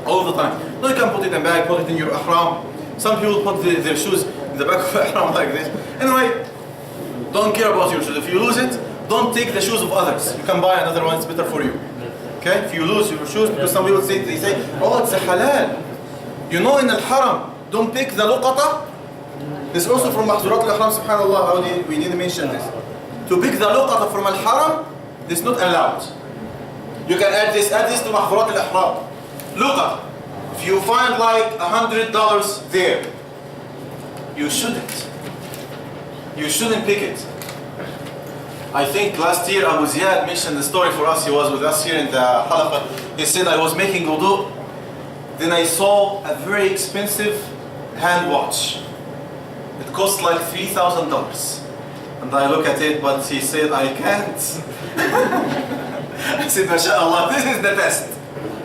All the time. No, you can put it in a bag, put it in your ihram. Some people put their shoes in the back of the ihram like this. Anyway, don't care about your shoes. If you lose it, don't take the shoes of others. You can buy another one, it's better for you. Okay? If you lose your shoes, because some people say, oh, it's a halal. You know, in al-haram, don't pick the luqata. This is also from Mahzurat al-Ihram, subhanAllah, we didn't mention this. To pick the luqata from al-haram, this is not allowed. You can add this to Mahzurat al-Ihram. Luqata. If you find like $100 there, you shouldn't. You shouldn't pick it. I think last year Abu Ziyad mentioned the story for us. He was with us here in the halaqah. He said, I was making wudu. Then I saw a very expensive hand watch. It cost like $3,000. And I look at it, but he said, I can't. I said, MashaAllah, this is the test.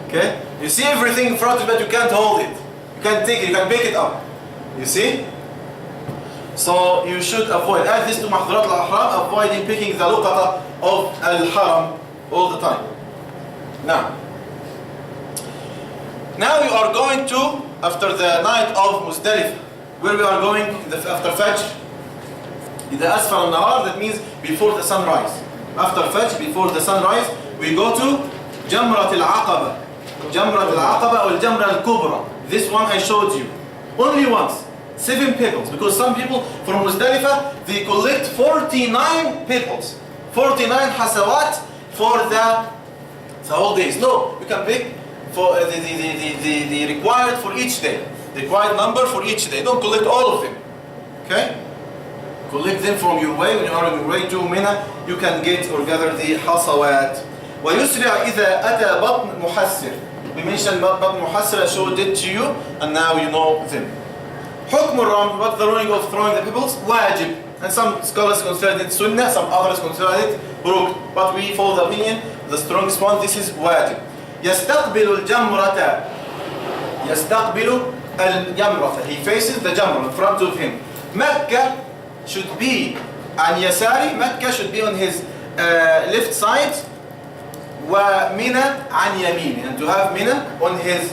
Okay? You see everything in front of you, but you can't hold it. You can't take it, you can pick it up. You see? So you should avoid, add this to Mahdurat al-Ihram, avoiding picking the luqata of al-Haram all the time. Now we are going to, after the night of Muzdalifah, where we are going after Fajr, in the Asfar al-Nahar, that means before the sunrise. After Fajr, before the sunrise, we go to Jamrat al-Aqaba. Jamrat al-Aqaba or Jamrat al-Kubra. This one I showed you. Only once. 7 pebbles. Because some people from Muzdalifah, they collect 49 pebbles. 49 hasawat for the whole days. No, you can pick for the required for each day. The required number for each day. Don't collect all of them. Okay? Collect them from your way. When you are on your way to Mina, you can get or gather the hasawat. ويسرع إذا أتى بطن محسر. We mentioned بطن محسر, I showed it to you, and now you know them. حكم الرمي, what's the ruling of throwing the pebbles? واجب. And some scholars consider it sunnah, some others consider it rukn. But we follow the opinion, the strongest one, this is واجب. يستقبل الجمرة. يستقبل الجمرة. He faces the jamrah in front of him. Mecca should be عن يساري. Mecca should be on his left side. ومنى عن يمينه. And to have Mina on his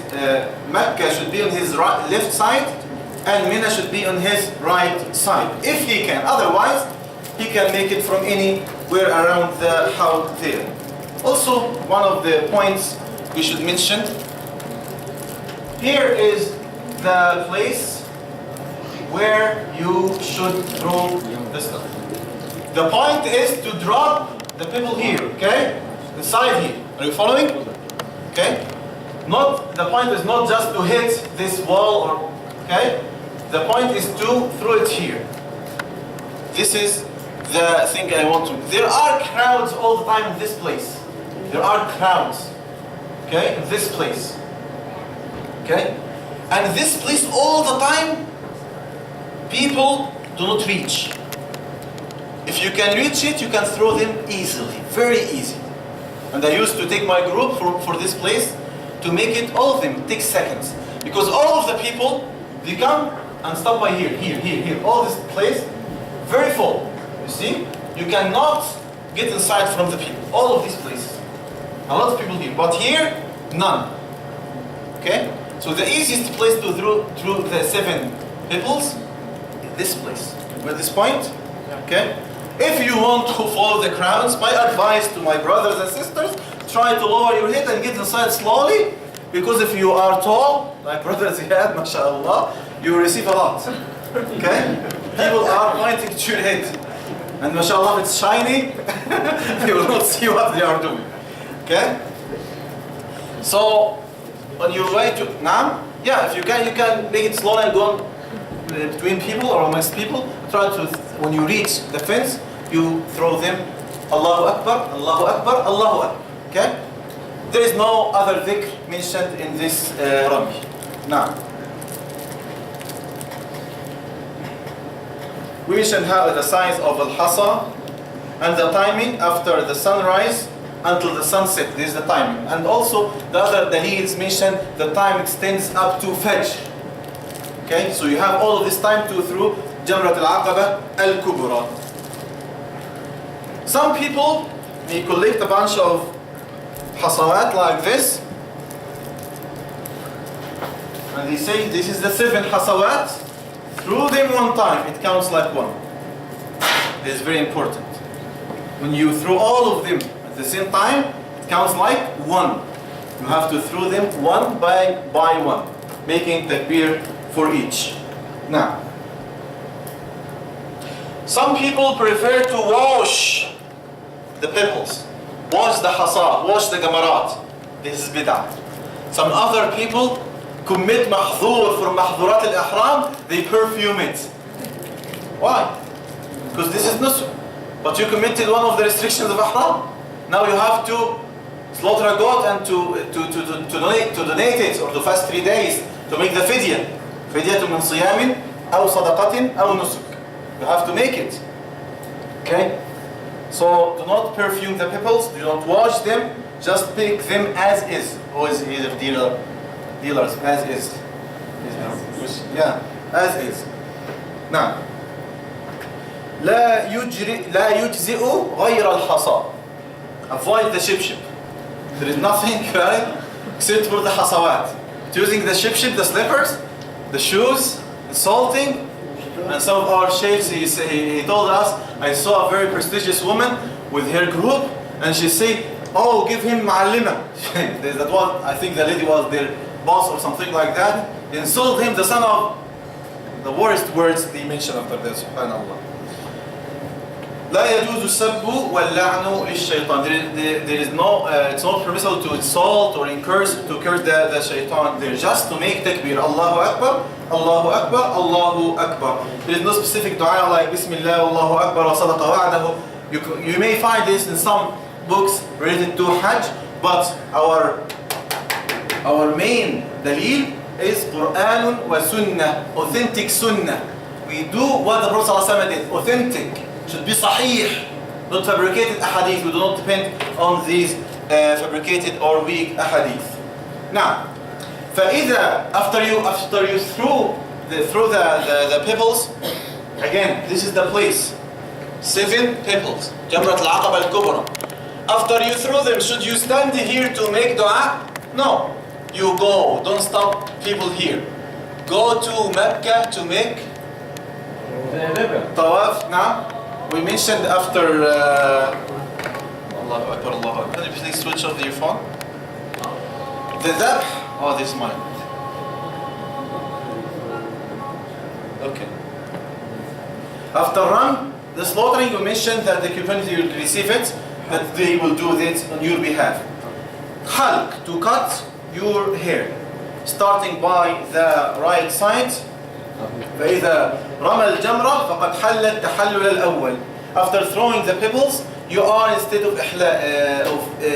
Mecca should be on his left side, and Mina should be on his right side, if he can. Otherwise, he can make it from anywhere around the house there. Also, one of the points we should mention, here is the place where you should throw the stuff. The point is to drop the pebble here, okay? Inside here. Are you following? Okay? The point is not just to hit this wall, or okay? The point is to throw it here. This is the thing I want to. There are crowds all the time in this place. There are crowds. Okay? In this place. Okay? And this place all the time, people do not reach. If you can reach it, you can throw them easily. Very easy. And I used to take my group for this place to make it, all of them, take seconds. Because all of the people, they come and stop by here. All this place, very full. You see? You cannot get inside from the people. All of these places. A lot of people here. But here, none. Okay? So the easiest place to through the 7 pebbles is this place. With this point, okay? If you want to follow the crowds, my advice to my brothers and sisters, try to lower your head and get inside slowly, because if you are tall, like Brother Ziyad, mashallah, you will receive a lot. Okay? People are pointing to your head. And mashallah, it's shiny, you will not see what they are doing. Okay? So, on your way to Naam, yeah, if you can make it slowly and go between people or amongst people. Try to, when you reach the fence, you throw them Allahu Akbar, Allahu Akbar, Allahu Akbar. Okay? There is no other dhikr mentioned in this Rami. Now, we mentioned how the size of Al-Hasa and the timing after the sunrise until the sunset. This is the timing. And also the other dalils mentioned the time extends up to Fajr. Okay, so you have all of this time to through Jamrat al-Aqaba al-Kubra. Some people may collect a bunch of hasawat like this, and they say this is the 7 hasawat. Through them one time, it counts like 1. This is very important. When you throw all of them at the same time, it counts like 1. You have to throw them one by one, making takbir for each. Now, some people prefer to wash the pebbles, wash the hasa, wash the gamarat. This is bid'ah. Some other people commit mahdhur from mahdhurat al-ihram, they perfume it. Why? Because this is nusuk. But you committed one of the restrictions of ihram. Now you have to slaughter a goat and to donate it, or to fast 3 days to make the fidya. فدية من صيام أو صدقة أو نسك. You have to make it. Okay? So do not perfume the pebbles, do not wash them, just pick them as is. Always either dealers, as is. Yeah, as is. Now, لا يجزئ غير الحصى. Avoid the shibshib. There is nothing right except for the hasawat. Using the shibshib, the slippers, the shoes, the salting, and some of our sheikhs, he told us, I saw a very prestigious woman with her group, and she said, oh, give him ma'allima. That was, I think the lady was their boss or something like that. insult him, the son of the worst words they mention after this. Subhanallah. لا يجوز السب واللعن للشيطان. There is no, it's not permissible to insult or to curse the shaitan. They're just to make takbir. Allahu Akbar, Allahu Akbar, Allahu Akbar. There is no specific dua like Bismillah, Allahu Akbar, wa sadaqa wa'adahu. You may find this in some books related to Hajj, but our main dalil is Quran wa Sunnah, authentic Sunnah. We do what the Prophet ﷺ did, authentic. Should be sahih, not fabricated ahadith. We do not depend on these fabricated or weak ahadith. Now, فإذا after you throw the pebbles, again this is the place. 7 pebbles. Jamrat al-Aqaba al-Kubra. After you throw them, should you stand here to make dua? No. You go. Don't stop people here. Go to Mecca to make tawaf. Now. We mentioned after Allahu Akbar, Allahu Akbar. Can you please switch off your phone? The dhabh. Oh, this is mine. Okay. After run, the slaughtering, we mentioned that the community will receive it, that they will do it on your behalf. Halq, to cut your hair, starting by the right side. فإذا رمى الجمرة فقد حل التحلل الأول. After throwing the pebbles, you are instead of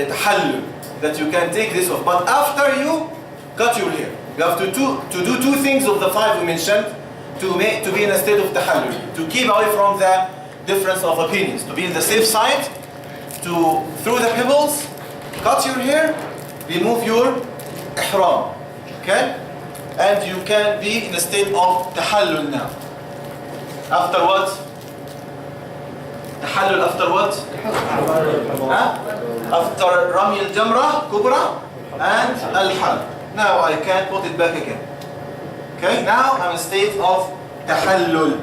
تحلل, that you can take this off. But after you cut your hair, you have to do 2 things of the 5 we mentioned to be in a state of tahallul, to keep away from the difference of opinions, to be in the safe side, to throw the pebbles, cut your hair, remove your ihram. Okay? And you can be in a state of tahallul now. After what? Tahallul after what? After Rami al-Jamrah, Kubra, and al-Halq. Now I can put it back again. Okay, now I'm in a state of tahallul.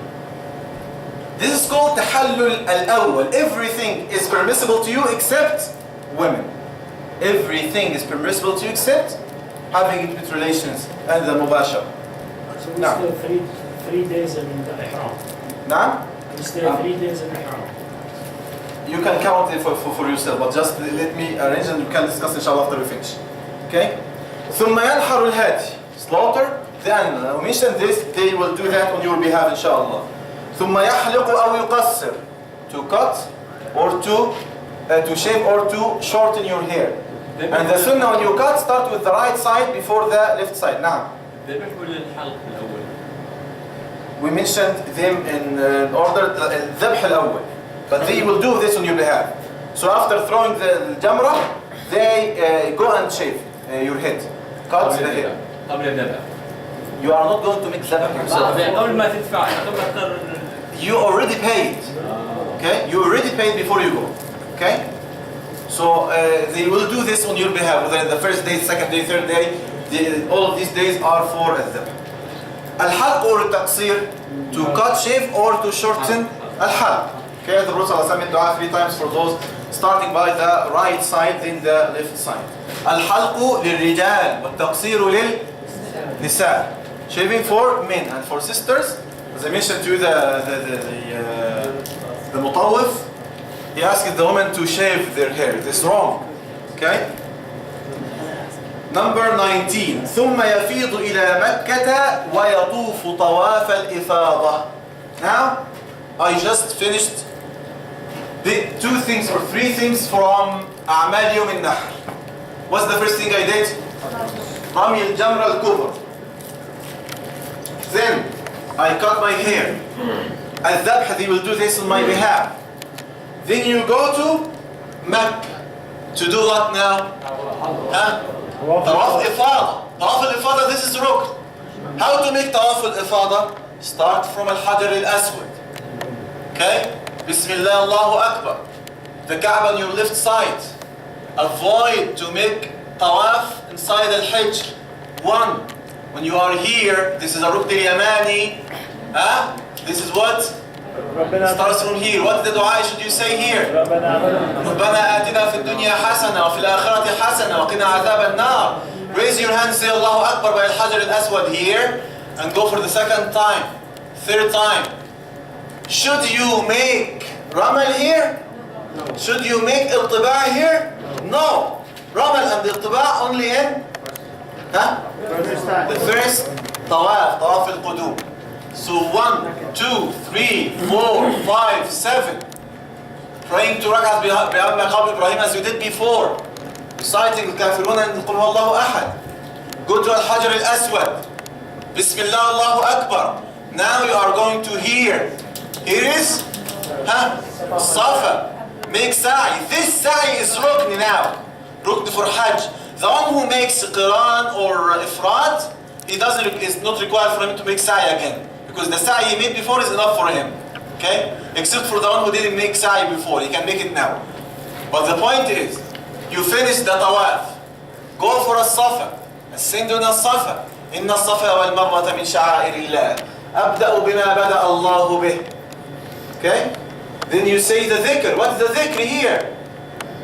This is called tahallul al-awwal. Everything is permissible to you except women. Everything is permissible to you except having intimate relations and the mubashar. So we No. stay 3 days in the ihram. Now, We stay 3 days in ihram. you can count it for yourself, but just let me arrange and you can discuss inshallah after we finish. Okay? ثم ينحر الهادي, slaughter the animal. We mentioned this, they will do that on your behalf inshallah. ثم يحلق أو يقصر, to cut or to shave or to shorten your hair. And the sunnah when you cut, start with the right side before the left side. Now, we mentioned them in order الذبح الأول, but they will do this on your behalf. So after throwing the jamrah, they go and shave your head, cut the hair. You are not going to make ذبح yourself. You already paid. Okay, you already paid before you go. Okay. So they will do this on your behalf, whether in the first day, second day, third day. All of these days are for al-dhabh. Al-halq or al-taqsir, to cut, shave, or to shorten al-halq. Okay, the Prophet ﷺ made dua 3 times for those, starting by the right side, then the left side. Al-halq lil-rijal, wal-taqsir lil-nisa. Shaving for men and for sisters. As I mentioned to you, the mutawif, he asked the women to shave their hair. This is wrong. Okay? Number 19. ثم يفيض إلى مكة ويطوف طواف الإفاضة. Now, I just finished the 2 things or 3 things from أعمال يوم النحر. What's the first thing I did? رمي الجمرة الكبرى. Then, I cut my hair. الذبح, they will do this on my behalf. Then you go to Mecca to do what now? Tawaf al-Ifada. Tawaf al-Ifada, this is rukn. How to make Tawaf al-Ifada? Start from al-Hajar al-Aswad. Okay? Bismillah, Allahu Akbar. The Kaaba on your left side. Avoid to make Tawaf inside al-Hajj. 1. When you are here, this is a Rukn al-Yamani. This is what? Starts from here. What the dua should you say here? ربنا آتنا في الدنيا حسنة وفي الآخرة حسنة وقنا عذاب النار. Raise your hand, say Allahu Akbar by Al-Hajar al-Aswad here, and go for the second time, third time. Should you make Ramal here? Should you make Iltiba' here? No. Ramal and Iltiba' only in the first Tawaf, Tawaf al-Qudum. So 1, 2, 3, 4, 5, 7. Praying 2 rak'ahs bi'Abb Maqam Ibrahim as you did before. Reciting Al-Kafirun and Qul Huwallahu Ahad. Go to Al-Hajar al-Aswad. Bismillah Allahu Akbar. Now you are going to here. Here is Safa. Make sa'i. This sa'i is rukn now. Rukn for Hajj. The one who makes Qiran or Ifrat, it's not required for him to make sa'i again. Because the sa'i he made before is enough for him. Okay? Except for the one who didn't make sa'i before. He can make it now. But the point is, you finish the tawaf. Go for a Safa. Ascend on a Safa. إن الصفا والمروة من شعائر الله. أبدأ بما بدأ الله به. Okay? Then you say the dhikr. What's the dhikr here?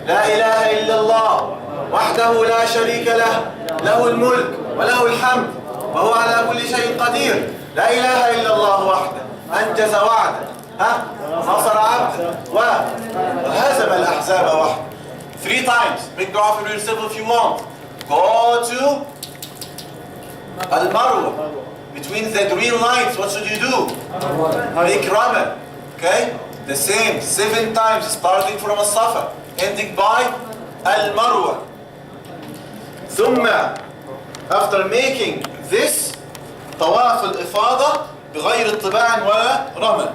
لا إله إلا الله وحده لا شريك له له الملك وله الحمد وهو على كل شيء قدير. لا إله إلا الله وحده أنجز وعده نصر عبده وهزم الأحزاب وحده. 3 times. Make dua for yourself if you want. Go to Al-Marwa. Between the green lines, what should you do? Make Ramal. Okay? The same, 7 times, starting from As-Safa, ending by Al-Marwa. ثم, after making this, طواف الإفاضة بغير اطباع ولا رمل.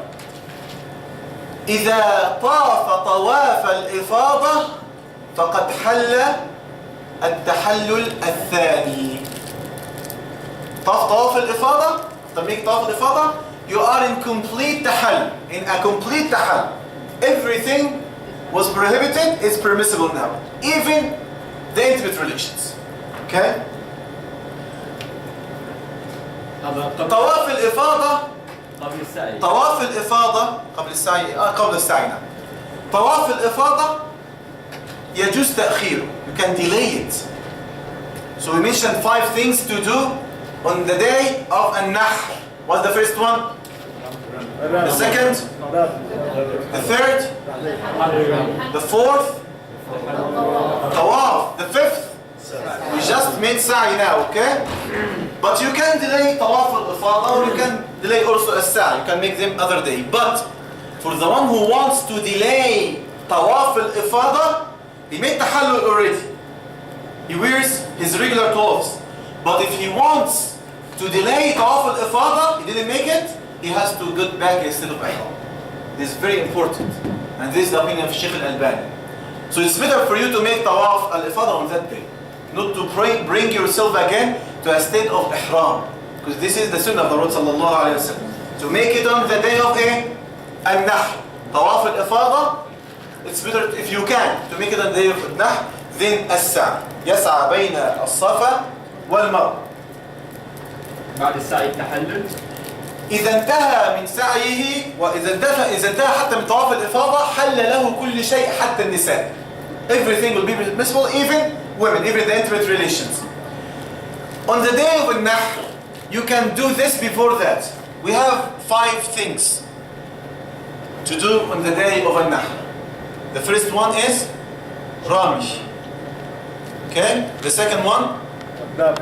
إذا طاف طواف الإفاضة فقد حل التحلل الثاني. طواف الإفاضة, after making طواف الإفاضة, you are in complete tahall, in a complete tahall. Everything was prohibited is permissible now, even the intimate relations. Okay? طواف الإفاضة قبل السعي. طواف الإفاضة قبل السعي قبل السعي نعم. طواف الإفاضة يجوز تأخيره. You can delay it. So we mentioned 5 things to do on the day of An-Nahr. What's the first one? The second? The third? The fourth? Tawaf. The fifth? We just made sa'i now, okay? But you can delay Tawaf al-Ifada or you can delay also a sa'i. You can make them other day. But for the one who wants to delay Tawaf al-Ifada, he made tahallul already. He wears his regular clothes. But if he wants to delay Tawaf al-Ifada, he didn't make it, he has to get back instead of ihram. This is very important. And this is the opinion of Sheikh al-Albani. So it's better for you to make Tawaf al-Ifada on that day. Not to bring yourself again to a state of ihram. Because this is the sunnah of the Prophet sallallahu alayhi wa sallam. To make it on the day of An-Nahr. Tawaf al-Ifada, it's better if you can to make it on the day of An-Nahr, then as-sa'i. يسعى بين الصفا والمروة. بعد السعي التحلل. إذا انتهى من سعيه وإذا انتهى حتى من طواف الإفاضة حل له كل شيء حتى النساء. Everything will be permissible, even women, even the intimate relations. On the day of An-Nahr, you can do this before that. We have 5 things to do on the day of An-Nahr. The first one is Rami. Okay? The second one? Zabh.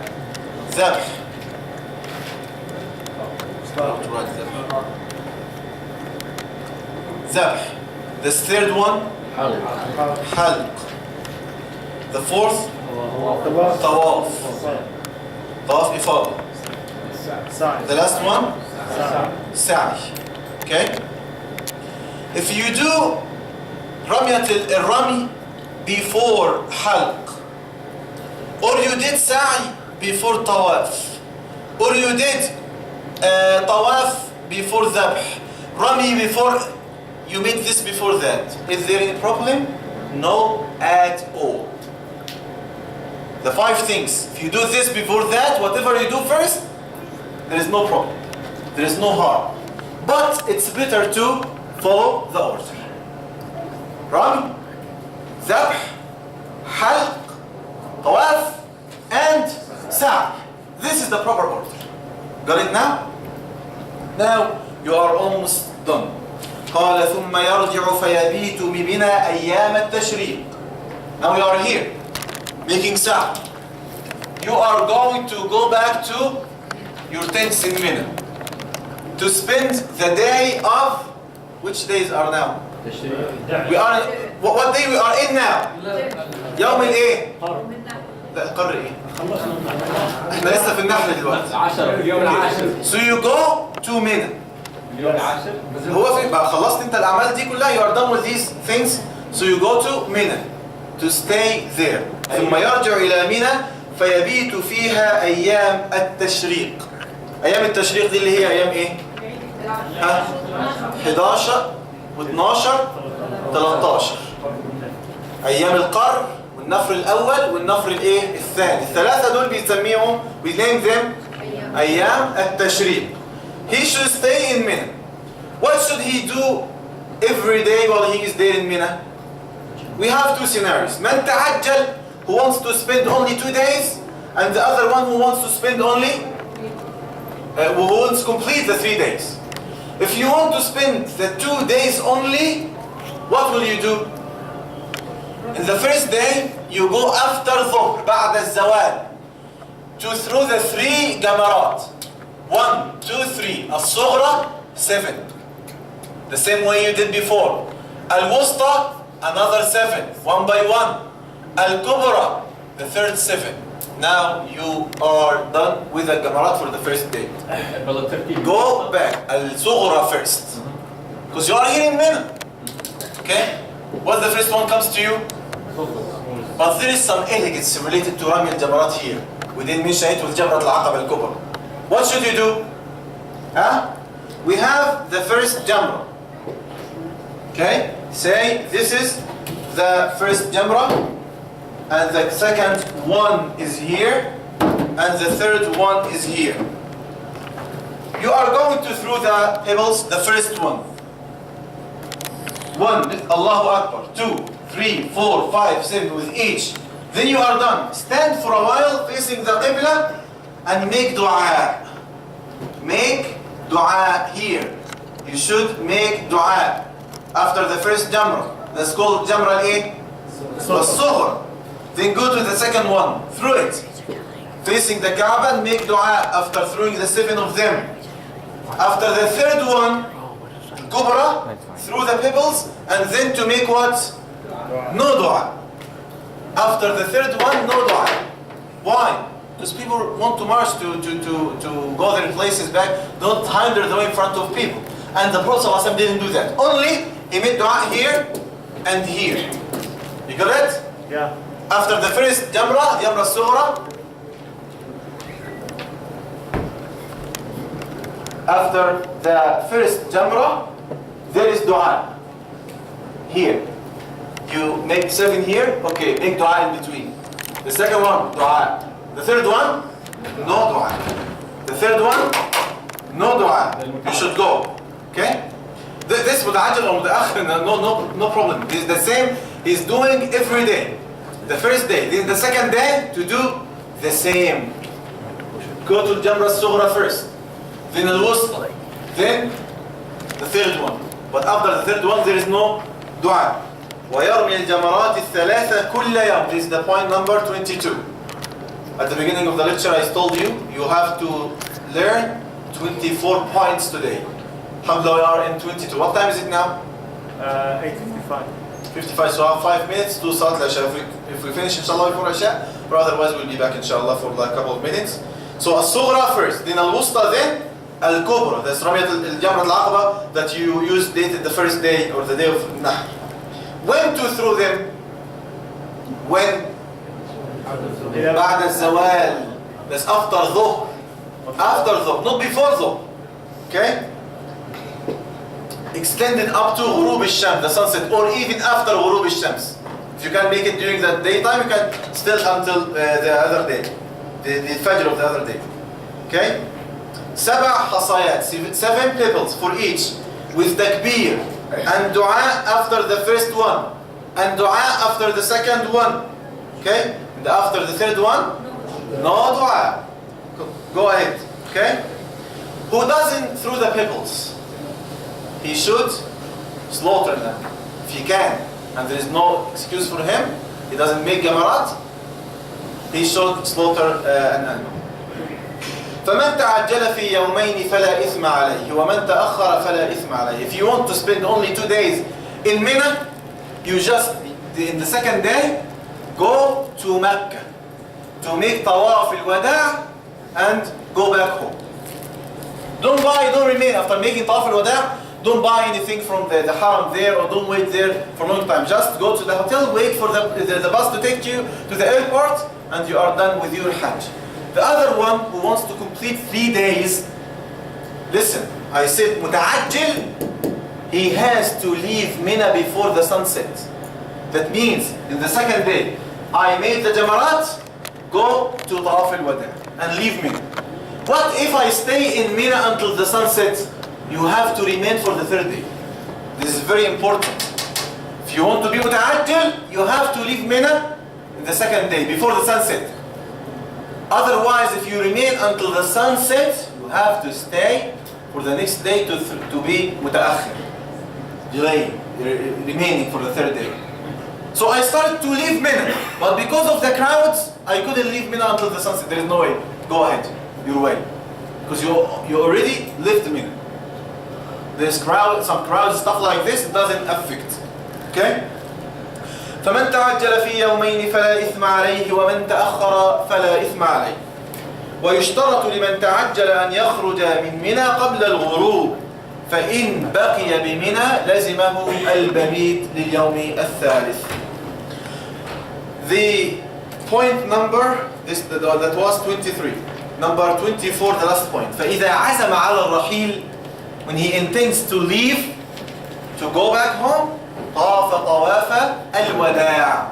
Zabh. The third one? Halq. The fourth? Tawaf. Tawaf Ifada. The last one? Sa'i. Okay? If you do Ramyat al-Rami before Halq, or you did Sa'i before Tawaf, or you did Tawaf before Zabh, Rami before, you made this before that. Is there any problem? No at all. The 5 things. If you do this before that, whatever you do first, there is no problem. There is no harm. But it's better to follow the order. Rami, Zabh, Halq, Tawaf, and فيبيت بمنى أيام التشريق. Now you are here, making sound. You are going to go back to your tents in Mina to spend the day of, which days are now? We are, what day we are in now? يوم الايه؟ لا القر ايه؟ احنا لسه في النحل دلوقتي. 10 اليوم العاشر. So you go to Mina. اليوم العاشر. هو في بقى خلصت انت الاعمال دي كلها, you are done with these things, so you go to Mina to stay there. ثم يرجع الى منى فيبيت فيها ايام التشريق. ايام التشريق دي اللي هي ايام ايه؟ 11 و12 13. ايام القر والنفر الاول والنفر الايه الثاني. الثلاثه دول بيسميهم, we name them ايام التشريق. He should stay in Mina. What should he do every day while he is there in Mina? We have two scenarios. من تعجل, who wants to spend only 2 days, and the other one who wants to spend only who wants to complete the 3 days. If you want to spend the 2 days only, what will you do? In the first day, you go after ظهر بعد الزوال to through the 3 جمرات. 1, 2, 3. الصغرى 7. The same way you did before. الوسطى another 7, 1 by 1. الكبرى, the third 7. Now you are done with the جمرات for the first day. Go back. الصغرى first. Because you are here in Mina. Okay? What's the first one comes to you? But there is some elegance related to رمي الجمرات here. We didn't mention it with جمرة العقبة الكبرى. What should you do? Huh? We have the first jamra. Okay? Say this is the first jamra, and the second one is here, and the third one is here. You are going to throw the pebbles, the first one. 1, Allahu Akbar. 2, 3, 4, 5, 7 with each. Then you are done. Stand for a while facing the Qibla and make dua. Make dua here. You should make dua after the first jamra. That's called jamra al-sughra. Then go to the second one. Throw it. Facing the Kaaba and make dua after throwing the 7 of them. After the third one, kubra, throw the pebbles, and then to make what? No dua. After the third one, no dua. Why? Because people want to march to go their places back. Don't hinder the way in front of people. And the Prophet ﷺ didn't do that. Only he made dua here and here. You got it? Yeah. After the first jamra, jamra sughra. After the first jamra, there is dua. Here. You make 7 here, okay, make dua in between. The second one, dua. The third one, no dua. The third one, no dua. You should go. Okay? This muta'ajjal or muta'akhir, no problem. This is the same he's doing every day. The first day, then the second day to do the same. Go to Jamra Sughra first, then al-Wusta, then the third one. But after the third one, there is no dua. وَيَرْمِي الْجَمَرَاتِ الثَّلَاثَ كُلَّ يَوْمٍ. This is the point number 22. At the beginning of the lecture, I told you, you have to learn 24 points today. Alhamdulillah, we are in 22. What time is it now? 8:55. 55, so I have 5 minutes to Salat al-Isha. If we finish inshallah before Isha, or otherwise we'll be back inshallah for like a couple of minutes. So al-Sughra first, then al-Wusta, then al-Kubra. That's Ramiyat al-Jamra al-Aqaba that you used dated the first day or the day of Nahr. When to throw them? When? بعد الزوال. That's after dhuhr. After dhuhr, not before dhuhr. Okay? Extended up to غروب الشمس, the sunset, or even after غروب الشمس. If you can make it during the daytime, you can still until the other day, the fajr of the other day. Okay? 7 حصيات, 7 pebbles for each, with takbir, and dua after the first one, and dua after the second one. Okay? And after the third one, no dua. Go ahead. Okay? Who doesn't throw the pebbles? He should slaughter them. if he can, and there is no excuse for him, he doesn't make jamarat, he should slaughter an animal. فمن تعجل في يومين فلا إثم عليه ومن تأخر فلا إثم عليه. If you want to spend only 2 days in Mina, you just, in the second day, go to Mecca to make tawaf al-wada' and go back home. Don't remain after making tawaf al-wada', don't buy anything from the haram there, or don't wait there for a long time. Just go to the hotel, wait for the bus to take you to the airport, and you are done with your Hajj. The other one who wants to complete 3 days, listen, I said muta'ajjil, he has to leave Mina before the sunset. That means in the second day, I made the jamarat, go to Tawaf al-Wada and leave Mina. What if I stay in Mina until the sunset? You have to remain for the third day. This is very important. If you want to be muta'ajjil, you have to leave Mina in the second day, before the sunset. Otherwise, if you remain until the sunset, you have to stay for the next day to be muta'akhir, delay, remaining for the third day. So I started to leave Mina, but because of the crowds, I couldn't leave Mina until the sunset. There is no way. Go ahead, your way, because you already left Mina. There's some crowds, stuff like this, it doesn't affect. Okay? فمن تعجل في يومين فلا إثم عليه ومن تأخر فلا إثم عليه. ويشترط لمن تعجل أن يخرج من منى قبل الغروب فإن بقي بمنى لزمه المبيت لليوم الثالث. The point number that was 23. Number 24, the last point. فإذا عزم على الرحيل, when he intends to leave, to go back home, طاف طواف الوداع,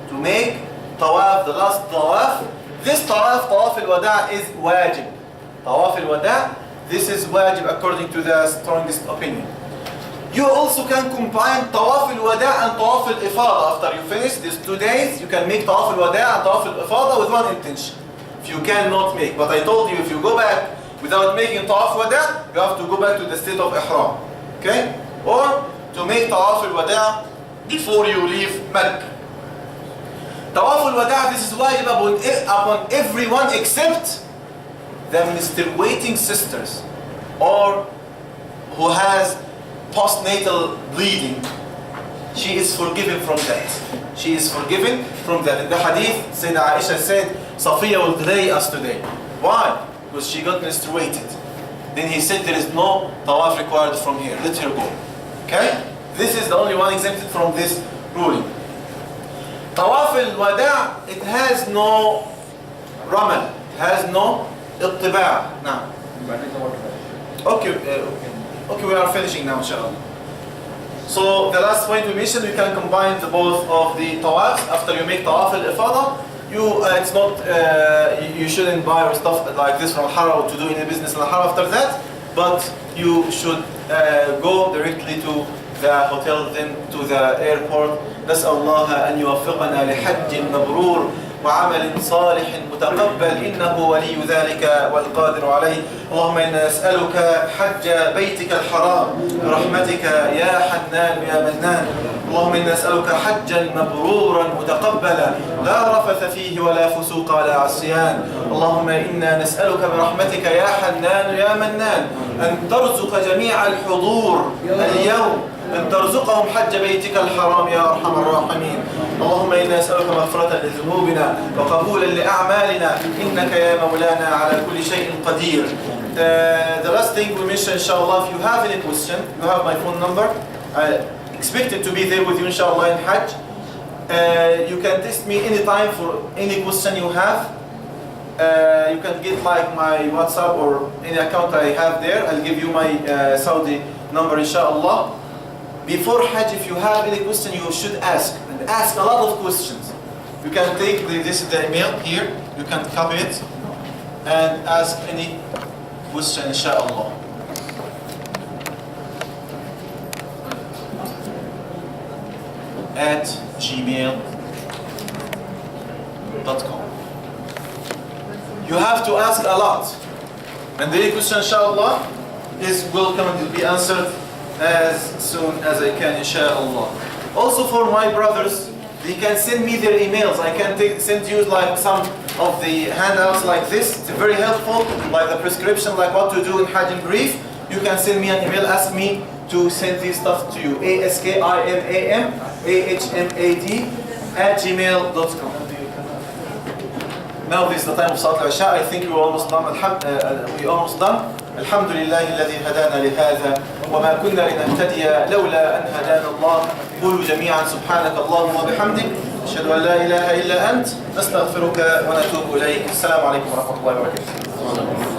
to make طواف, the last طواف. This طواف الوداع is wajib. طواف الوداع, this is wajib according to the strongest opinion. You also can combine طواف الوداع and طواف الإفاضة. After you finish these 2 days, you can make طواف الوداع and طواف الإفاضة with one intention. If you cannot make, but I told you, if you go back without making طواف الوداع, you have to go back to the state of ihram. Okay? Or to make طواف الوداع before you leave Mecca. طواف الوداع, this is wajib upon everyone except the menstruating sisters or who has postnatal bleeding. She is forgiven from that. She is forgiven from that. In the hadith, Sayyidah Aisha said, Safiya will delay us today. Why? Because she got menstruated. Then he said, there is no tawaf required from here. Let her go. Okay? This is the only one exempted from this ruling. Tawaf al-wada', it has no ramal. It has no ittiba'. Now. Okay, we are finishing now, inshallah. So the last point we mentioned, we can combine the both of the tawafs. After you make tawaf al-ifada, it's not, you shouldn't buy or stuff like this from Haram to do any business in Haram after that, but you should go directly to the hotel, then to the airport. نسأل الله أن يوفقنا لحج مبرور وعمل صالح متقبل إنه ولي ذلك والقادر عليه. اللهم إنا نسألك حج بيتك الحرام برحمتك يا حنان يا منان. اللهم إنا نسألك حجا مبرورا متقبلا لا رفث فيه ولا فسوق ولا عصيان. اللهم إنا نسألك برحمتك يا حنان يا منان أن ترزق جميع الحضور اليوم، أن ترزقهم حج بيتك الحرام يا أرحم الراحمين. اللهم إنا نسألك مغفرة لذنوبنا وقبولا لأعمالنا إنك يا مولانا على كل شيء قدير. The last thing we mentioned, inshallah, if you have any question, you have my phone number. I expect it to be there with you, inshallah, in Hajj. You can text me anytime for any question you have. You can get like my WhatsApp or any account I have there. I'll give you my Saudi number, inshallah. Before Hajj, if you have any question, you should ask, and ask a lot of questions. You can take this is the email here, you can copy it and ask any question, inshallah. At gmail.com. You have to ask a lot, and the question, inshallah, is welcome and will be answered as soon as I can, inshallah. Also for my brothers, they can send me their emails. I can send you like some of the handouts like this. It's very helpful, like the prescription, like what to do in Hajj in brief. You can send me an email, ask me to send this stuff to you. askimamahmad@gmail.com. Now this is the time of Salat al-Isha. I think we're almost done. We almost done. الحمد لله الذي هدانا لهذا وما كنا لنهتدي لولا أن هدانا الله. قولوا جميعا سبحانك اللهم وبحمدك أشهد أن لا إله إلا أنت نستغفرك ونتوب إليك. السلام عليكم ورحمة الله وبركاته.